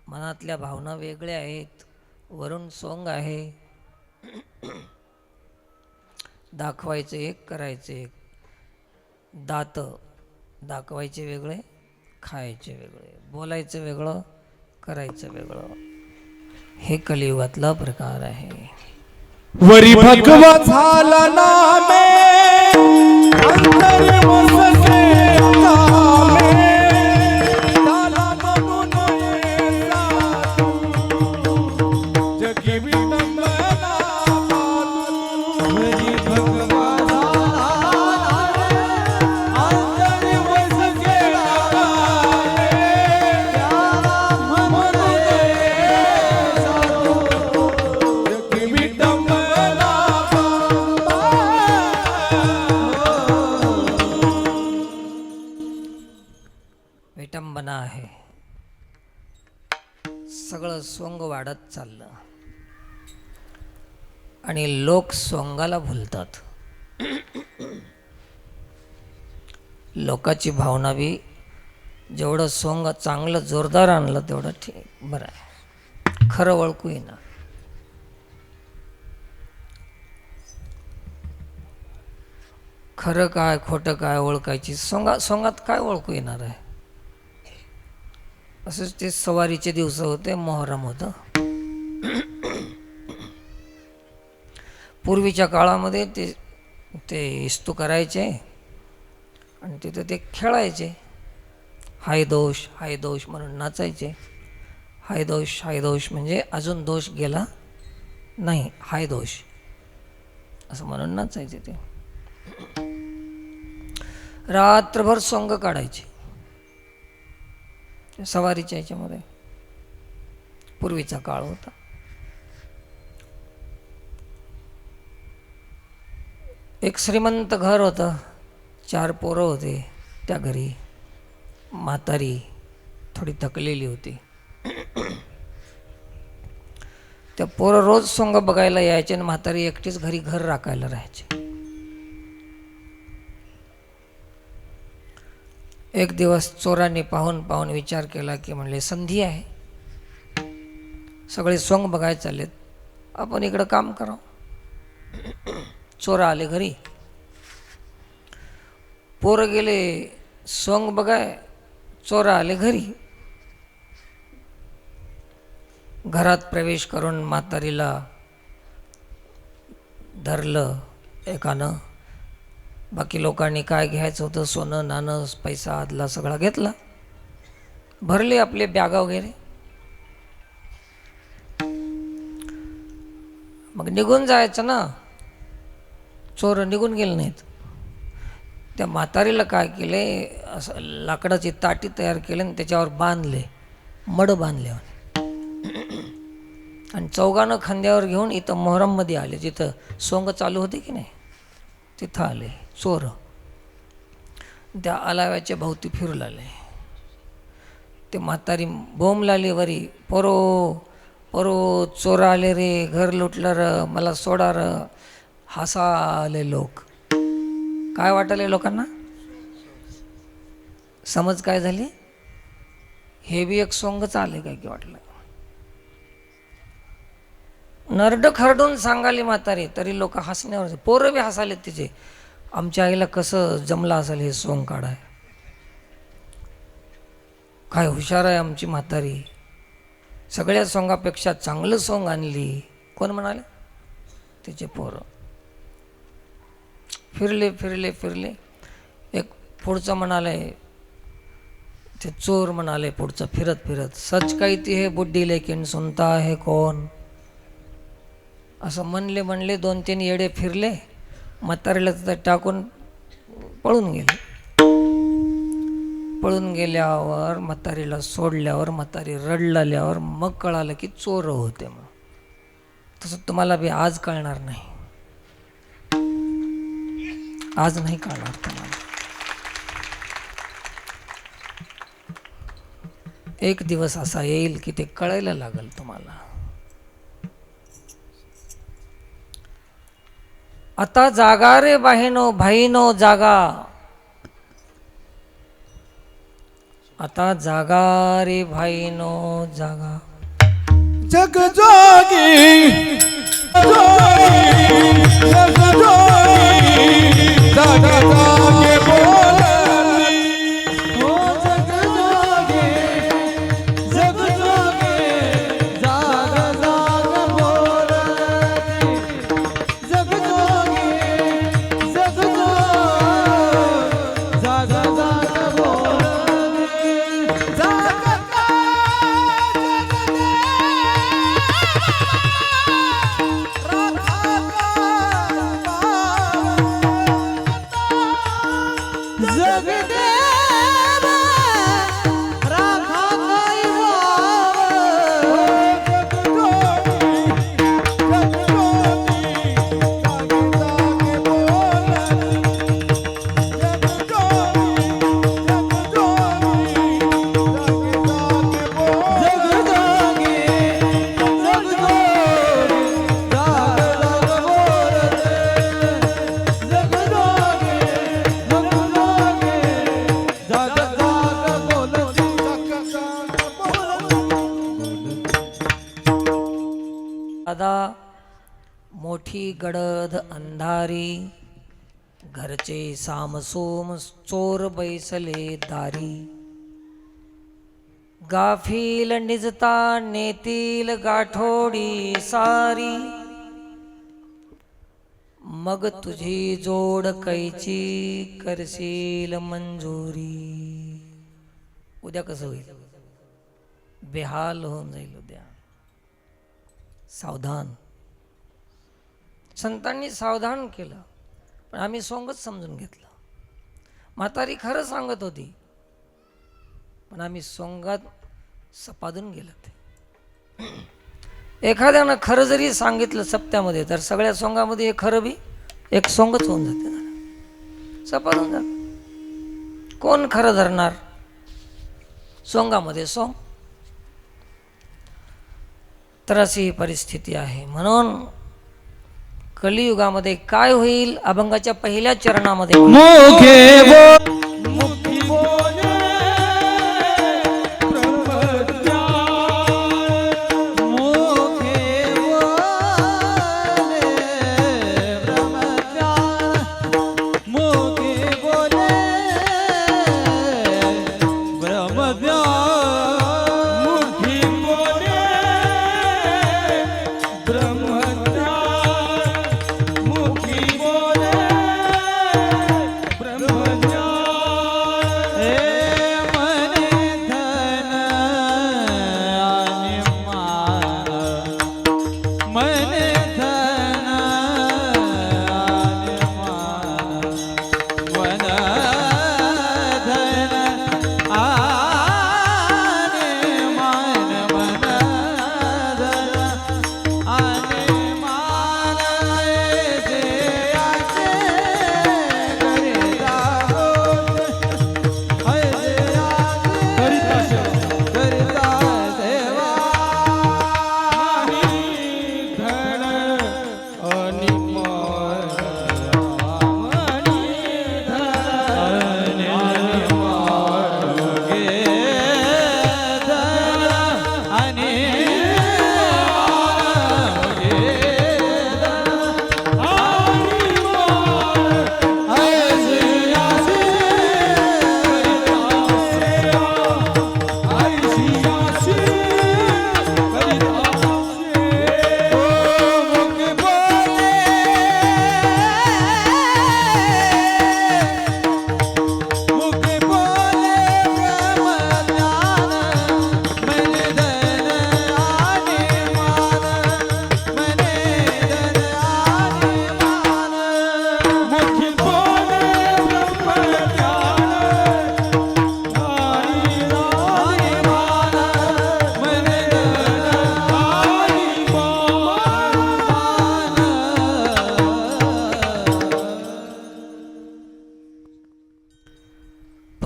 मनातल्या भावना वेगळ्या आहेत, वरून सोंग आहे. दाखवायचं एक, करायचं एक. दात दाखवायचे वेगळे, खायचे वेगळे, बोलायचं वेगळं, करायचं वेगळं. हे कलियुगातला प्रकार आहे. वरी भगवा झाला नामे, अंतर वसते नामे, झाला म्हणून येसा तू, जगी विडंबना पातू. वरी भगवा झाला अंतर वसते नामे, झाला म्हणून येसा तू, जगी विडंबना. विटंबना आहे. सगळं सोंग वाढत चाललं आणि लोक सोंगाला भुलतात. लोकाची भावना बी जेवढं सोंग चांगलं जोरदार आणलं तेवढं ठीक, बरं आहे. खरं ओळखू येईना. खरं काय खोटं काय ओळखायची, सोंगात काय ओळखू येणार आहे. असंच ते सवारीचे दिवस होते, मोहरम होतं. पूर्वीच्या काळामध्ये ते इस्तू करायचे आणि तिथं ते खेळायचे. हाय दोष हाय दोष म्हणून नाचायचे. हाय दोष म्हणजे अजून दोष गेला नाही, हाय दोष असं म्हणून नाचायचे. ते रात्रभर सोंग काढायचे सवारीच्या ह्याच्यामध्ये. पूर्वीचा काळ होता. एक श्रीमंत घर होतं, 4 पोरं होते. त्या घरी म्हातारी थोडी थकलेली होती. त्या पोरं रोज सोंग बघायला यायचे आणि म्हातारी एकटीच घरी घर राखायला राहायचे. एक दिवस चोरांनी पाहून विचार केला की म्हणले संधी आहे, सगळे सोंग बघायला चाललेत, आपण इकडं काम करावं. चोरा आले घरी, पोरं गेले सोंग बघाय, चोरा आले घरी. घरात प्रवेश करून म्हातारीला धरलं एकानं. बाकी लोकांनी काय घ्यायचं होतं, सोनं नाणं पैसा आदला सगळा घेतला, भरले आपले बॅगा वगैरे. मग निघून जायचं ना, चोर निघून गेले नाहीत. त्या म्हातारीला काय केले, असं लाकडाची ताटी तयार केली आणि त्याच्यावर बांधले, मड बांधले आणि चौघानं खांद्यावर घेऊन इथं मोहरममध्ये आले, जिथं सोंग चालू होते की नाही तिथं आले चोर. त्या आलाव्याच्या भोवती फिरू लागले. ते म्हातारी बोंब लागली वरी, पोरो पोरो चोर आले रे, घर लुटलं र, मला सोडा र. हसा आले लोक. काय वाटले लोकांना? समज काय झाली? हे बी एक सोंगच आले काय की वाटलं. नरड खरडून सांगाली म्हातारी, तरी लोक हसण्यावर, पोरं बी हसाले तिचे. आमच्या आईला कसं जमलं असेल हे सोंग काढाय, काय हुशार आहे आमची म्हातारी, सगळ्या सोंगापेक्षा चांगलं सोंग आणली. कोण म्हणाले? तिचे पोरं. फिरले फिरले फिरले. एक पुढचं म्हणाले, ते चोर म्हणाले पुढचं फिरत फिरत, सच कहती है बुड्ढी लेकिन सुनता है कौन. असं म्हणले 2-3 येडे फिरले, म्हातारीला तिथं टाकून पळून गेले. पळून गेल्यावर म्हातारीला सोडल्यावर म्हातारी रडल्यावर मग कळालं की चोर होते. मग तसं तुम्हाला बी आज कळणार नाही, आज नाही कळणार तुम्हाला. एक दिवस असा येईल की ते कळायला लागेल तुम्हाला. आता जागा रे भाईनो जागा. आता जागा रे भाईनो जागा. जग जोगी जग जोगी जागे जागे बोलती. हो जग जोगे जग जोगे जाग जाग बोलते. जग जोगे जग जोग जाग जाग बोलते. जागता जगदेव राखा काय जग जोगे जग जोग जाग जाग बोलते. जग जोगे जग जोगे जाग जाग बोलते. दादा मोठी गडद अंधारी, घरचे सामसूम चोर बैसले दारी. गाफील निजता नेतील गाठोडी सारी, मग तुझी जोड कैची करशील मंजुरी. उद्या कसं होईल? बेहाल होऊन जाईल उद्या. सावधान. संतांनी सावधान केलं, पण आम्ही सोंगच समजून घेतलं. म्हातारी खरं सांगत होती, पण आम्ही सोंगात सपादून गेलं. ते एखाद्यानं खरं जरी सांगितलं सप्त्यामध्ये, तर सगळ्या सोंगामध्ये हे खरं बी एक सोंगच होऊन जाते, सपादून जाते. कोण खरं धरणार? सोंगामध्ये सोंग. तर अशी ही परिस्थिती आहे. म्हणून कलियुगामध्ये काय होईल? अभंगाच्या पहिल्या चरणामध्ये ब्रह्मज्ञान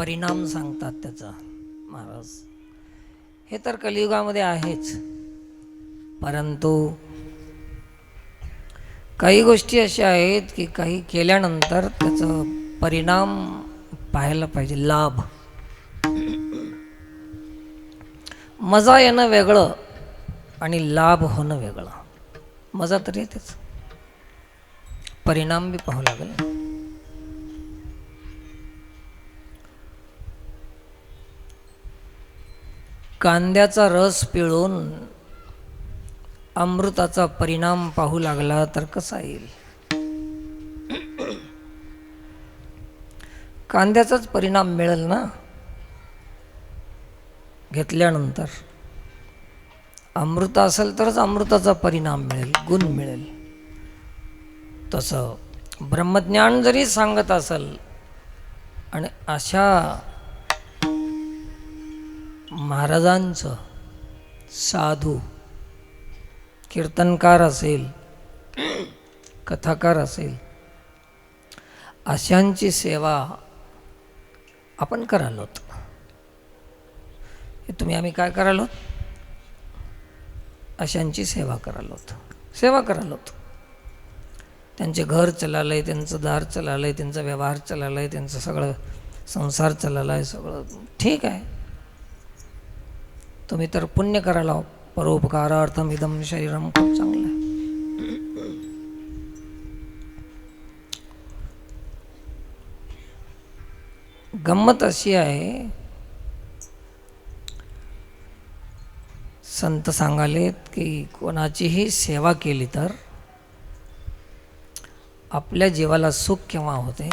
परिणाम सांगतात त्याचा महाराज. हे तर कलियुगामध्ये आहेच, परंतु काही गोष्टी अशा आहेत की काही केल्यानंतर त्याचा परिणाम पाहायला पाहिजे. लाभ, मजा येणं वेगळं आणि लाभ होणं वेगळं. मजा तर येतेच, परिणाम बी पाहावं लागेल. कांद्याचा रस पिळून अमृताचा परिणाम पाहू लागला तर कसा येईल? कांद्याचाच परिणाम मिळेल ना घेतल्यानंतर. अमृत असेल तरच अमृताचा परिणाम मिळेल, गुण मिळेल. तसं ब्रह्मज्ञान जरी सांगत असेल आणि अशा महाराजांचं साधू कीर्तनकार असेल, कथाकार असेल, अशांची सेवा आपण करालोत. हे तुम्ही आम्ही काय करालोत? अशांची सेवा करालोत, सेवा करालोत. त्यांचे घर चाललंय, त्यांचं दार चाललंय, त्यांचा व्यवहार चाललाय, त्यांचं सगळं संसार चाललाय, सगळं ठीक आहे. तुम्ही तर पुण्य करायला, परोपकारार्थम इदम शरीरम, खूप चांगलं आहे. गंमत अशी आहे, संत सांगालेत की कोणाचीही सेवा केली तर आपल्या जीवाला सुख केव्हा होते?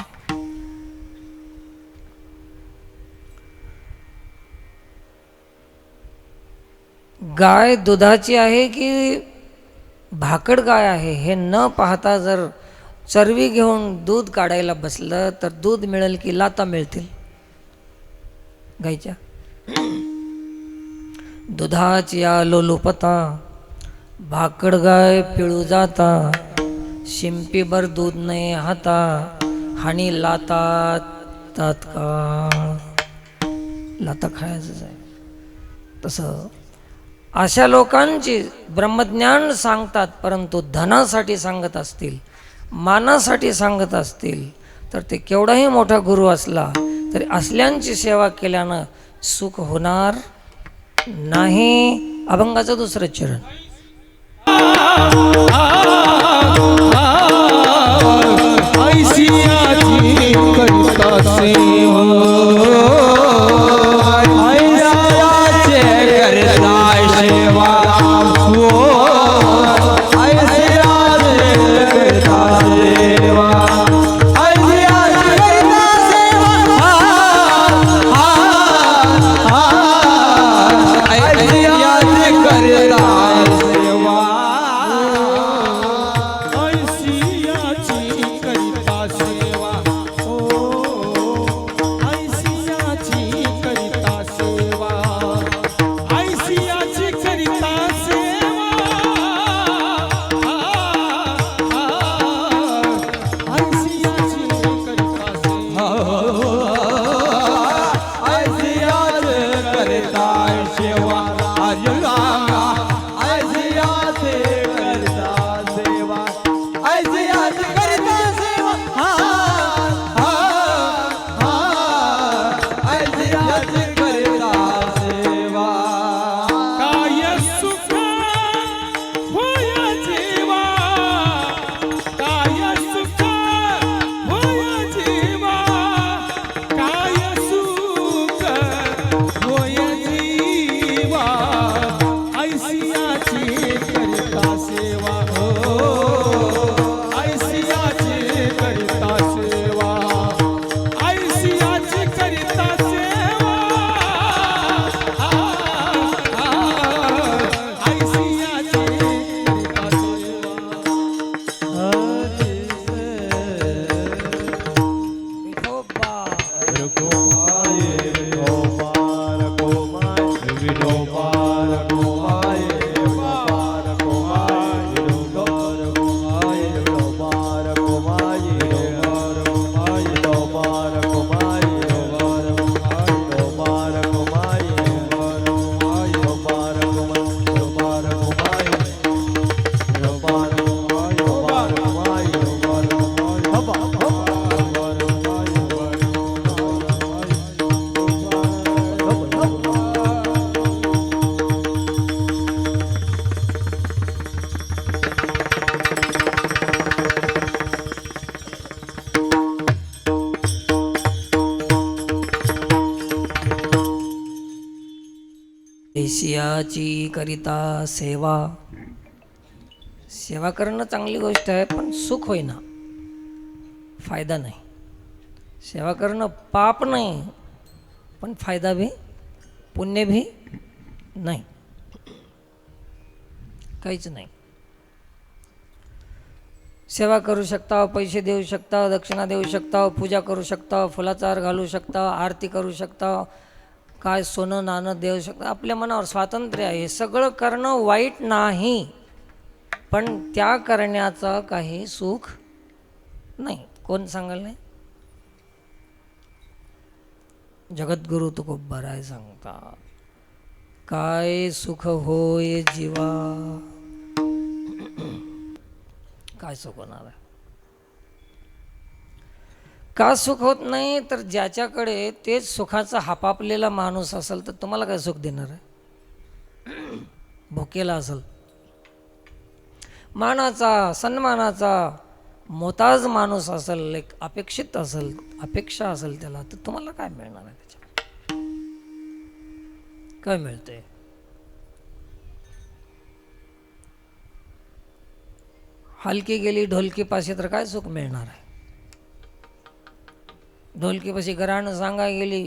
गाय दुधाची आहे की भाकड गाय आहे हे न पाहता जर चरवी घेऊन दूध काढायला बसलं तर दूध मिळेल की लाता मिळतील गायच्या? दुधाची आलो लोपता, भाकड गाय पिळू जाता, शिंपीभर दूध नाही हाता, हानी लाता तात्काळ. लाता खायचंच आहे. तसं अशा लोकांची ब्रह्मज्ञान सांगतात, परंतु धनासाठी सांगत असतील, मानासाठी सांगत असतील तर ते केवढाही मोठा गुरु असला तरी असल्यांची सेवा केल्यानं सुख होणार नाही. अभंगाचं दुसरं चरण. ऐशियाची करिता सेवा ऐशियाची करिता सेवा. सेवा करणं चांगली गोष्ट आहे, पण सुख होईना, फायदा नाही. सेवा करणं पाप नाही, पण फायदा भी, पुण्य भी नाही, काहीच नाही. सेवा करू शकता, पैसे देऊ शकता, दक्षिणा देऊ शकता, पूजा करू शकता, फुलाचा हार घालू शकता, आरती करू शकता, काय सोनं नाणं देऊ शकता, आपल्या मनावर स्वातंत्र्य आहे. हे सगळं करणं वाईट नाही, पण त्या करण्याचं काही सुख नाही. कोण सांगाल नाही? जगद्गुरु तुकोबाराय सांगतात, काय सुख होय जीवा. काय सुख होणार आहे? का सुख होत नाही? तर ज्याच्याकडे तेच सुखाचा हापापलेला माणूस असेल तर तुम्हाला काय सुख देणार आहे? भुकेला असेल, मानाचा सन्मानाचा मोताज माणूस असेल, एक अपेक्षित असेल, अपेक्षा असेल त्याला, तर तुम्हाला काय मिळणार आहे? त्याच्या काय मिळते? हलकी गेली ढोलकीपाशी तर काय सुख मिळणार आहे? ढोलकीपाशी घरानं सांगा गेली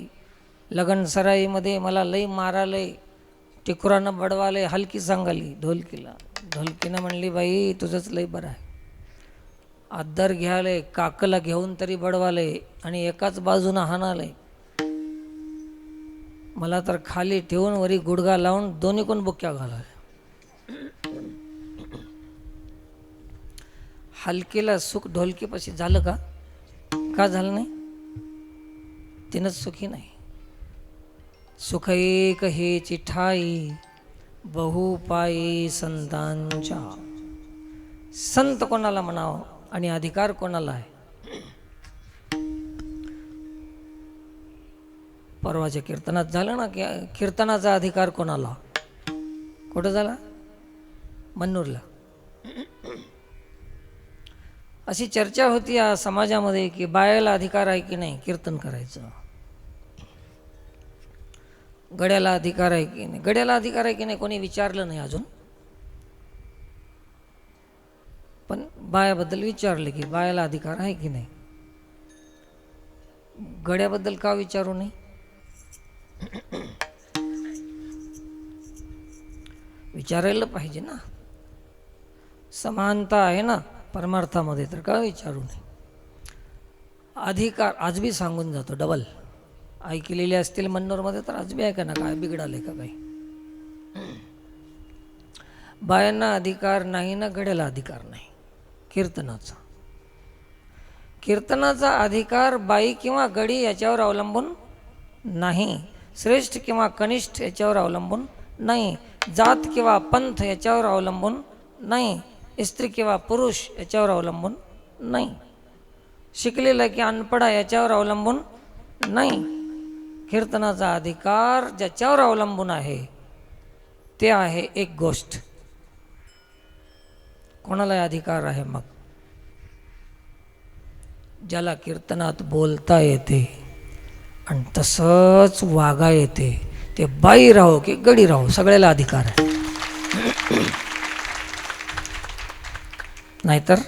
लगन सराईमध्ये मला लई मारालय, टिकुरानं बडवालय, हलकी सांगाली ढोलकीला. ढोलकीनं म्हणली बाई तुझंच लई बरं आहे, आदर घ्यालय, काकला घेऊन तरी बडवालय आणि एकाच बाजूनं हाणालय, मला तर खाली ठेवून वरी गुडघा लावून दोन्ही कोण बुक्या घालाय. हलकीला सुख ढोलकीपाशी झालं का? का झालं नाही? तिनंच सुखी नाही. सुख एक हेची ठाई, बहुपायी संतांच्या. संत कोणाला म्हणावं आणि अधिकार कोणाला आहे? परवाच्या कीर्तनात झालं ना, की कीर्तनाचा अधिकार कोणाला? कुठं झाला? मन्नूरला. अशी चर्चा होती या समाजामध्ये की बायाला अधिकार आहे की नाही कीर्तन करायचं, गड्याला अधिकार आहे की नाही. गड्याला अधिकार आहे की नाही कोणी विचारलं नाही अजून, पण बायाबद्दल विचारलं की बायाला अधिकार आहे की नाही. गड्याबद्दल का विचारू नाही? विचारायला पाहिजे ना. समानता आहे ना परमार्थामध्ये, तर का विचारू नये? अधिकार आज बी सांगून जातो डबल. ऐकलेले असतील मन्नूरमध्ये तर आज बी ऐका ना, काय बिघडाले का काही? बायांना अधिकार नाही ना, गड्याला अधिकार नाही कीर्तनाचा. कीर्तनाचा अधिकार बाई किंवा गडी याच्यावर अवलंबून नाही, श्रेष्ठ किंवा कनिष्ठ याच्यावर अवलंबून नाही, जात किंवा पंथ याच्यावर अवलंबून नाही, स्त्री किंवा पुरुष याच्यावर अवलंबून नाही, शिकलेला की अनपडा याच्यावर अवलंबून नाही. कीर्तनाचा अधिकार ज्याच्यावर अवलंबून आहे ते आहे एक गोष्ट. कोणाला अधिकार आहे मग? ज्याला कीर्तनात बोलता येते आणि तसंच वागा येते, ते बाई राहो की गडी राहो सगळ्याला अधिकार आहे. नाहीतर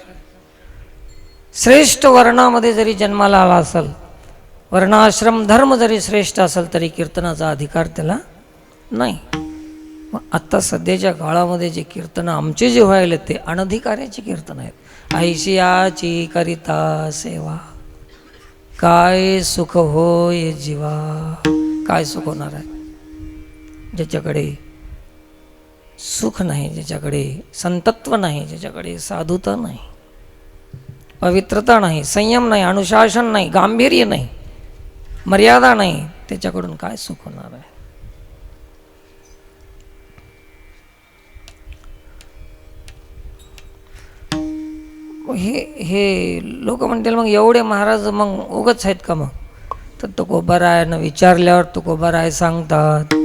श्रेष्ठ वर्णामध्ये जरी जन्माला आला असेल, वर्णाश्रम धर्म जरी श्रेष्ठ असेल, तरी कीर्तनाचा अधिकार त्याला नाही. मग आत्ता सध्याच्या काळामध्ये जे कीर्तनं आमचे जे व्हायले ते अनधिकाऱ्याची कीर्तन आहेत. ऐशियाची करिता सेवा, काय सुख होय जीवा. काय सुख होणार आहे? ज्याच्याकडे सुख नाही, ज्याच्याकडे संतत्व नाही, ज्याच्याकडे साधुता नाही, पवित्रता नाही, संयम नाही, अनुशासन नाही, गांभीर्य नाही, मर्यादा नाही, त्याच्याकडून काय सुख होणार आहे? हे लोक म्हणतील मग एवढे महाराज मग उगच आहेत का? मग तर तुकोबारायानं विचारल्यावर तुकोबाराय सांगतात,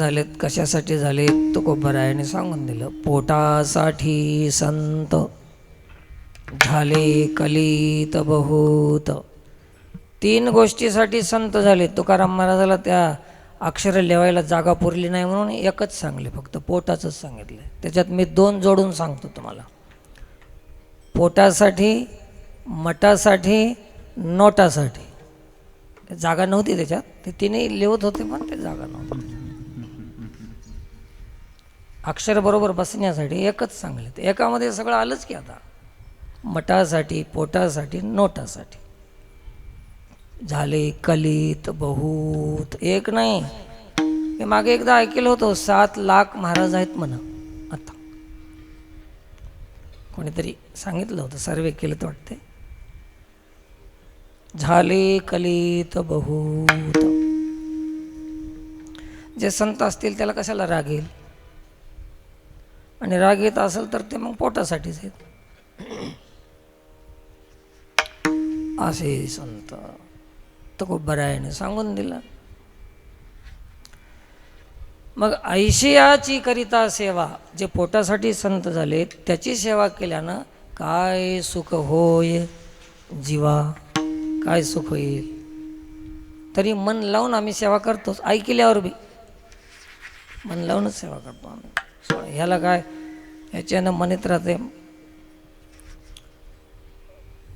झालेत, कशासाठी झालेत, तुकोबरायाने सांगून दिलं. पोटासाठी संत झाले कलित बहुत. 3 गोष्टीसाठी संत झाले. तुकाराम महाराजाला त्या अक्षर लिहायला जागा पुरली नाही म्हणून एकच सांगले, फक्त पोटाचंच सांगितलं. त्याच्यात मी 2 जोडून सांगतो तुम्हाला. पोटासाठी, मठासाठी, नोटासाठी. जागा नव्हती त्याच्यात, ते 3ही लिहत होते पण ते जागा नव्हती. अक्षर बरोबर बसण्यासाठी एकच सांगले. ते एकामध्ये सगळं आलंच की. आता मठासाठी, पोटासाठी, नोटासाठी झाले कलित बहुत. एक नाही, मी मागे एकदा ऐकलं होतं 7 लाख महाराज आहेत म्हणा. आता कोणीतरी सांगितलं होतं, सर्वे केलं तर वाटते. झाले कलित बहुत. जे संत असतील त्याला कशाला राग येईल, आणि राग येत असेल तर ते मग पोटासाठीच आहेत. असे संत तुकोबरायाने सांगून दिला. मग ऐशियाची करिता सेवा, जे पोटासाठी संत झाले त्याची सेवा केल्यानं काय सुख होय जीवा, काय सुख होईल. तरी मन लावून आम्ही सेवा करतोच. ऐकल्यावर बी मन लावूनच सेवा करतो आम्ही. ह्याला काय, ह्याच्यानं म्हणत राहते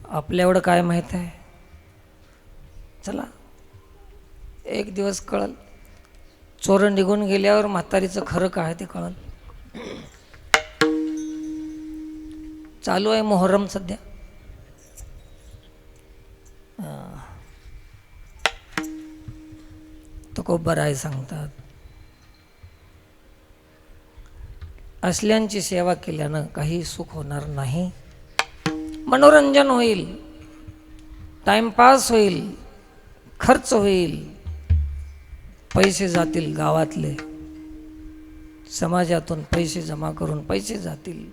आपल्या एवढं काय माहीत आहे. चला एक दिवस कळल. चोर निघून गेल्यावर म्हातारीचं खरं काय ते कळल. चालू आहे मोहरम सध्या. तुकोबराय सांगतात असल्यांची सेवा केल्यानं काही सुख होणार नाही. मनोरंजन होईल, टाइमपास होईल, खर्च होईल, पैसे जातील गावातले, समाजातून पैसे जमा करून पैसे जातील,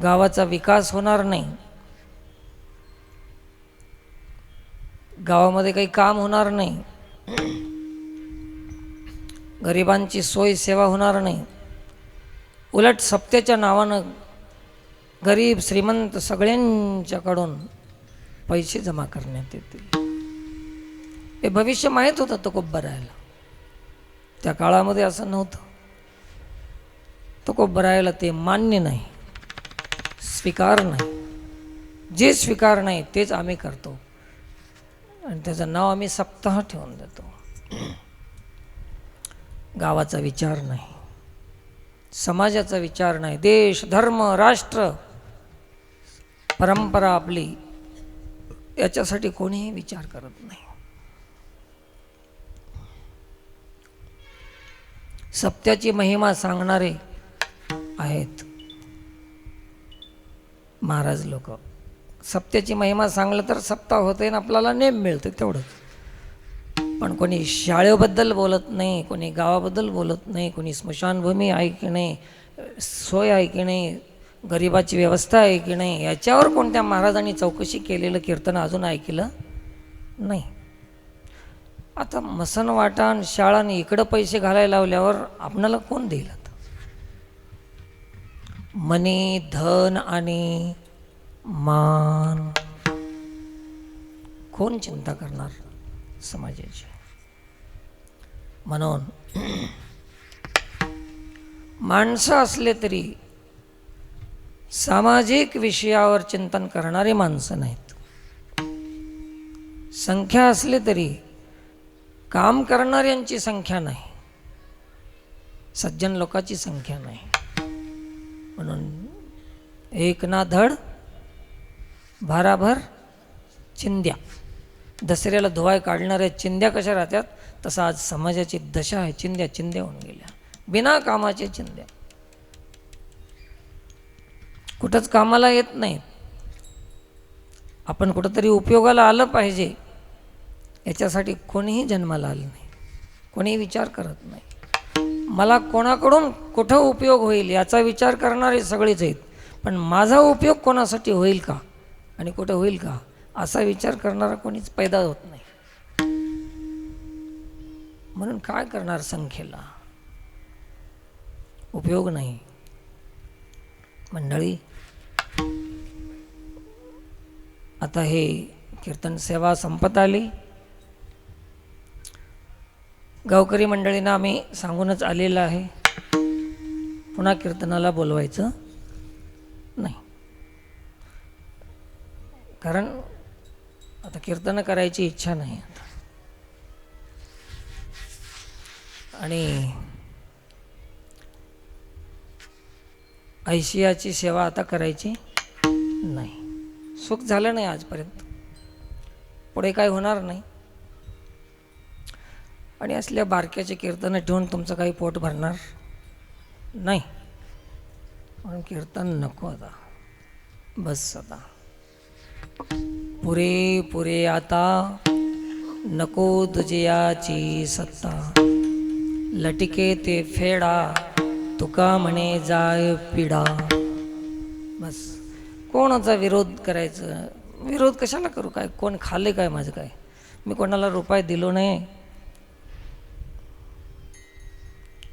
गावाचा विकास होणार नाही, गावामध्ये काही काम होणार नाही, गरिबांची सोय सेवा होणार नाही. उलट सप्त्याच्या नावानं गरीब श्रीमंत सगळ्यांच्याकडून पैसे जमा करण्यात येतील. हे भविष्य माहीत होतं तुकोबरायाला. त्या काळामध्ये असं नव्हतं. तुकोबरायाला ते मान्य नाही, स्वीकार नाही. जे स्वीकार नाही तेच आम्ही करतो आणि त्याचं नाव आम्ही सप्ताह ठेवून देतो. गावाचा विचार नाही, समाजाचा विचार नाही, देश धर्म राष्ट्र परंपरा आपली याच्यासाठी कोणीही विचार करत नाही. सप्त्याची महिमा सांगणारे आहेत महाराज लोक. सप्त्याची महिमा सांगलं तर सप्ताह होते आणि आपल्याला नेम मिळते तेवढंच. पण कोणी शाळेबद्दल बोलत नाही, कोणी गावाबद्दल बोलत नाही, कोणी स्मशानभूमी आहे की नाही, सोय आहे की नाही, गरिबाची व्यवस्था आहे की नाही, याच्यावर कोणत्या महाराजांनी चौकशी केलेलं कीर्तन अजून ऐकलं नाही. आता मसन वाटाण शाळांनी इकडं पैसे घालायला लावल्यावर आपणाला कोण देईल. आता मनी धन आणि मान कोण चिंता करणार समाजाची. म्हणून माणसं असले तरी सामाजिक विषयावर चिंतन करणारी माणसं नाहीत. संख्या असले तरी काम करणाऱ्यांची संख्या नाही, सज्जन लोकांची संख्या नाही. म्हणून एक ना धड भाराभर चिंध्या. दसऱ्याला धुवाय काढणाऱ्या चिंध्या कशा राहतात, तसं आज समाजाची दशा आहे. चिंध्या चिंध्या होऊन गेल्या, बिना कामाचे चिंध्या. कुठंच कामाला येत नाहीत. आपण कुठंतरी उपयोगाला आलं पाहिजे याच्यासाठी कोणीही जन्माला आलं नाही, कोणीही विचार करत नाही. मला कोणाकडून कुठं उपयोग होईल याचा विचार करणारे सगळेच आहेत, पण माझा उपयोग कोणासाठी होईल का आणि कुठं होईल का असा विचार करणारा कोणीच पैदा होत नाही. म्हणून काय करणार संख्येला, उपयोग नाही. मंडळी, आता हे कीर्तन सेवा संपत आली. गावकरी मंडळींना आम्ही सांगूनच आलेलं आहे, पुन्हा कीर्तनाला बोलवायचं नाही. कारण आता कीर्तन करायची इच्छा नाही आता. आणि ऐशियाची सेवा आता करायची नाही. सुख झालं नाही आजपर्यंत, पुढे काय होणार नाही. आणि असल्या बारक्याचे कीर्तन ठेवून तुमचं काही पोट भरणार नाही. म्हणून कीर्तन नको आता, बस आता. पुरे पुरे आता नको तुझियाची सत्ता, लटिके ते फेडा तुका म्हणे जाय पिढा. बस. कोणाचा विरोध करायचं, विरोध कशाला करू? काय कोण खाल्ले काय माझं? काय मी कोणाला रुपये दिलो नाही,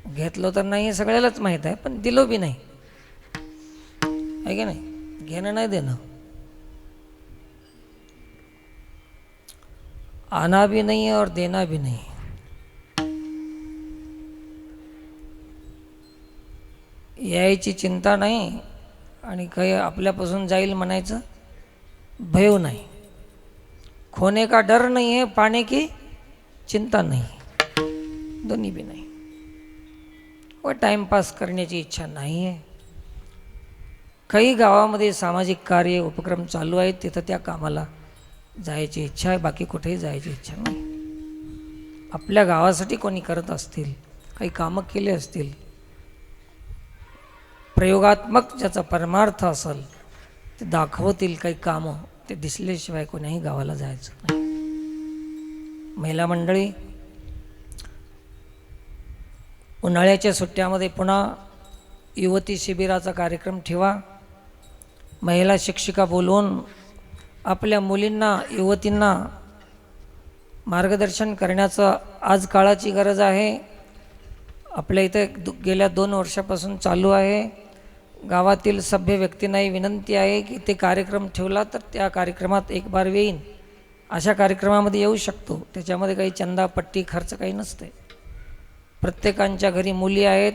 घेतलो तर नाही हे सगळ्यालाच माहीत आहे, पण दिलो बी नाही आहे की नाही. घेणं नाही देणं, आना भी नहीं और देना भी नहीं. यायची चिंता नाही आणि काही आपल्यापासून जाईल म्हणायचं भय नाही. खोने का डर नहीं है, पाने की चिंता नहीं, दोन्ही भी नाही. व टाइमपास करण्याची इच्छा नाही आहे. काही गावामध्ये सामाजिक कार्य उपक्रम चालू आहेत, तिथं त्या कामाला जायची इच्छा आहे, बाकी कुठेही जायची इच्छा नाही. आपल्या गावासाठी कोणी करत असतील, काही कामं केले असतील, प्रयोगात्मक ज्याचा परमार्थ असेल ते दाखवतील काही कामं, ते दिसल्याशिवाय कोणाही गावाला जायचं नाही. महिला मंडळी, उन्हाळ्याच्या सुट्ट्यामध्ये पुन्हा युवती शिबिराचा कार्यक्रम ठेवा. महिला शिक्षिका बोलवून आपल्या मुलींना, युवतींना मार्गदर्शन करण्याचं आज काळाची गरज आहे. आपल्या इथे गेल्या 2 वर्षापासून चालू आहे. गावातील सभ्य व्यक्तींनाही विनंती आहे की ते कार्यक्रम ठेवला तर त्या कार्यक्रमात एक बार येईन, अशा कार्यक्रमामध्ये येऊ शकतो. त्याच्यामध्ये काही चंदा पट्टी खर्च काही नसते. प्रत्येकांच्या घरी मुली आहेत,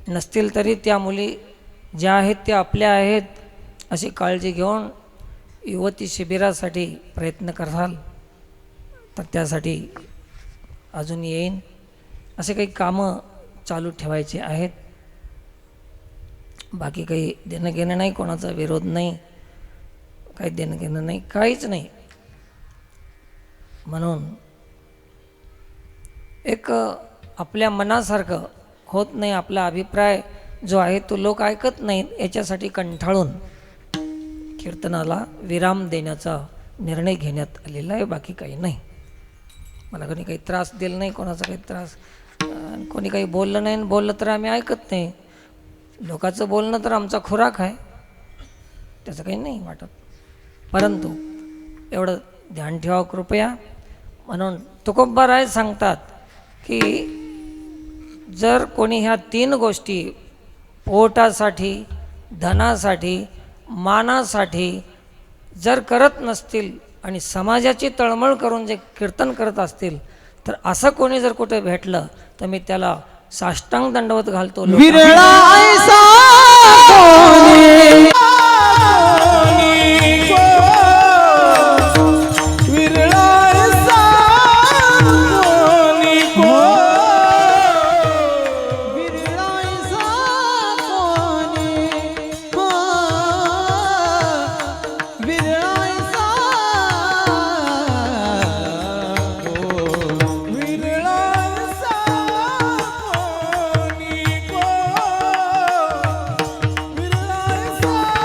नसतील तरी त्या मुली ज्या आहेत त्या आपल्या आहेत अशी काळजी घेऊन युवती शिबिरासाठी प्रयत्न कराल तर त्यासाठी अजून येईन. असे काही कामं चालू ठेवायचे आहेत. बाकी काही देणं घेणं नाही, कोणाचा विरोध नाही, काही देणं घेणं नाही, काहीच नाही. म्हणून एक आपल्या मनासारखं होत नाही, आपला अभिप्राय जो आहे तो लोक ऐकत नाहीत, याच्यासाठी कंटाळून कीर्तनाला विराम देण्याचा निर्णय घेण्यात आलेला आहे. बाकी काही नाही. मला कोणी काही त्रास दिला नाही, कोणाचा काही त्रास, कोणी काही बोललं नाही, बोललं तर आम्ही ऐकत नाही. लोकांचं बोलणं तर आमचा खुराक आहे, त्याचं काही नाही वाटत. परंतु एवढं ध्यान ठेवा कृपया. म्हणून तुकोबाराय सांगतात की जर कोणी ह्या 3 गोष्टी पोटासाठी, धनासाठी, मानासाठी जर करत नसतील आणि समाजाची तळमळ करून जे कीर्तन करत असतील तर असं कोणी जर कुठे भेटलं तर मी त्याला साष्टांग दंडवत घालतो. विरळायसा कोणी, विरळायसा कोणी, विरळायसा कोणी, विरळायसा विरळायसा कोणी, विरळायसा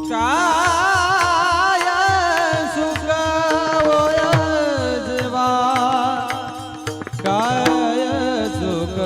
काय सुख होय जीवा काय सुख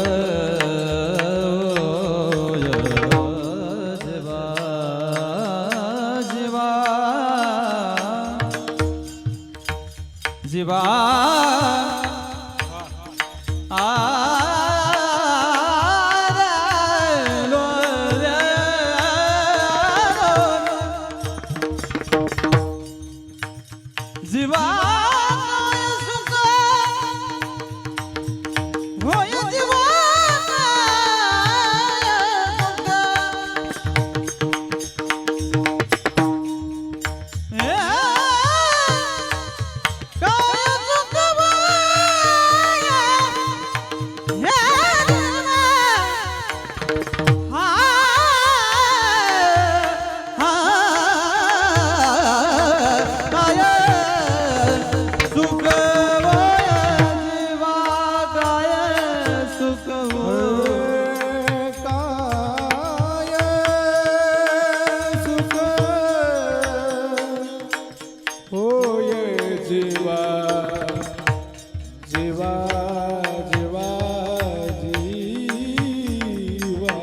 होय जीवा जीवा जीवा जीवा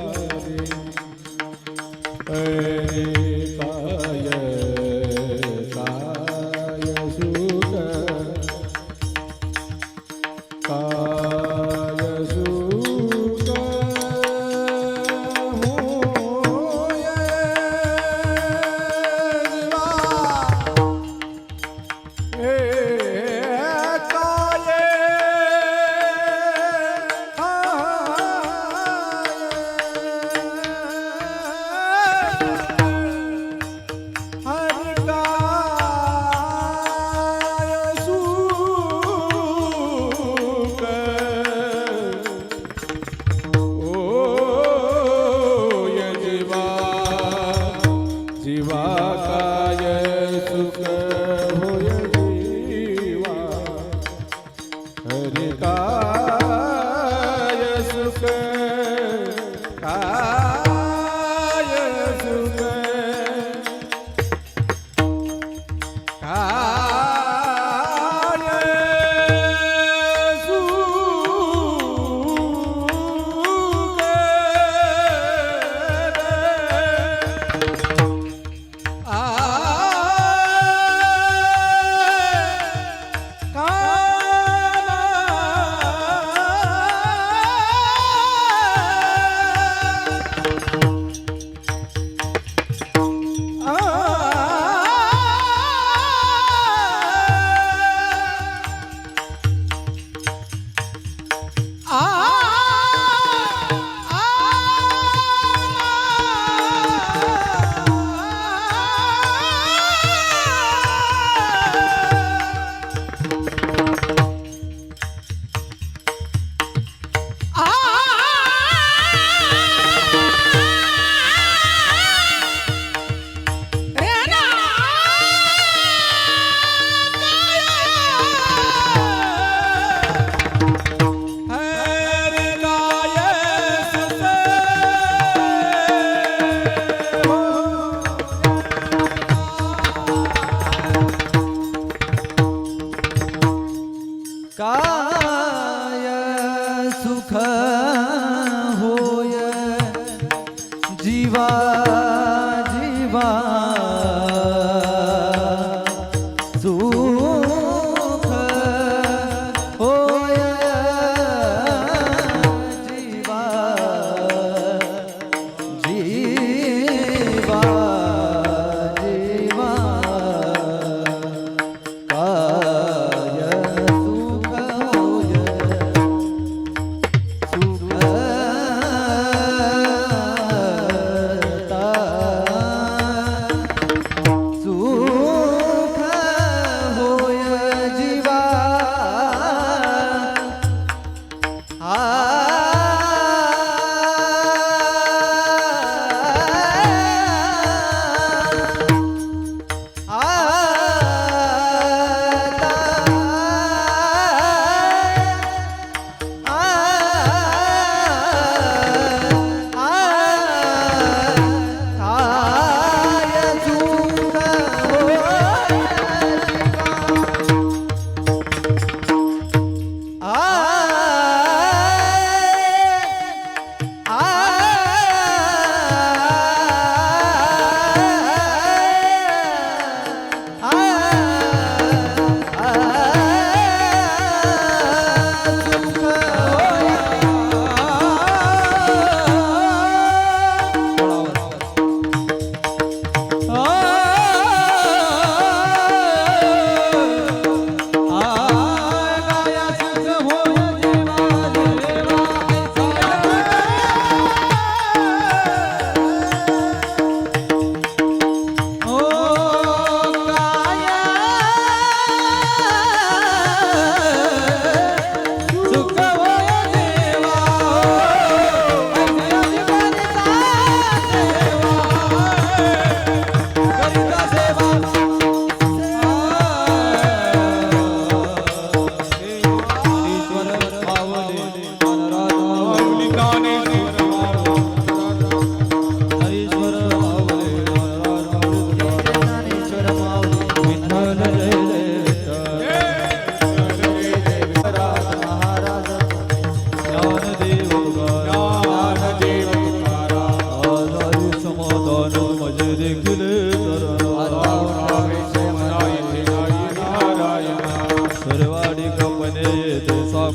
सुख होय जीवा काय सुख होय जीवा जीवा सुख होय जीवा जीवा जीवा काय सुख होय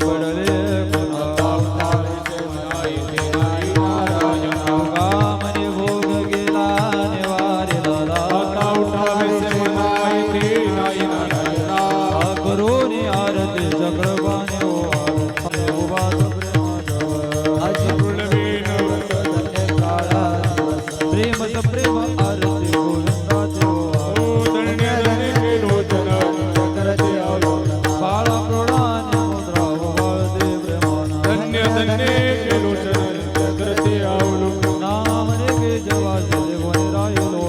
पडले कामने भोग गेला निवारिला करोनी आरती चक्रपाने उभा प्रेम सप्रेम आरती गोविंदाचे बाळा प्रौढाने मुद्रा वाळते प्रेमाना नाम रे के जवाजे कोणी राहिलो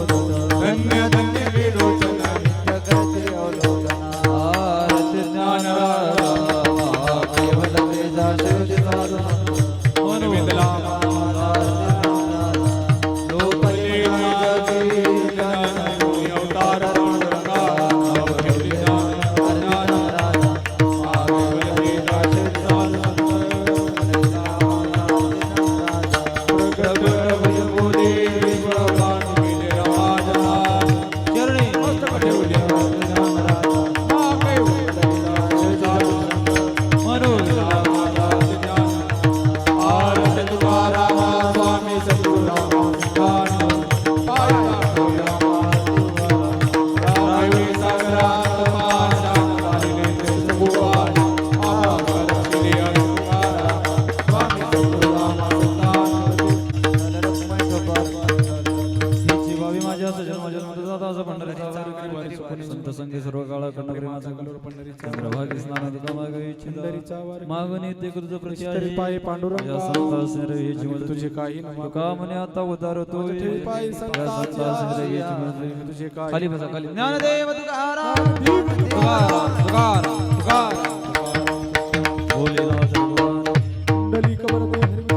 आरती ज्ञान केवल तेजा शेवटी साधू मनोविदला संत संगे सर्व काळा कर्णप्रेमाचा चंद्रभागी स्नान मागणी ते कृत प्रत्यारी पाय पांडुरंगा या संतास हे जीवन तुझे काही कामने आता उतारतो पाय या संतास हे जीवन तुझे काही खाली बसा खाली ज्ञानदेव तुकाराम तुकाराम तुकाराम भोलेनाथ भगवान कुंडली कबर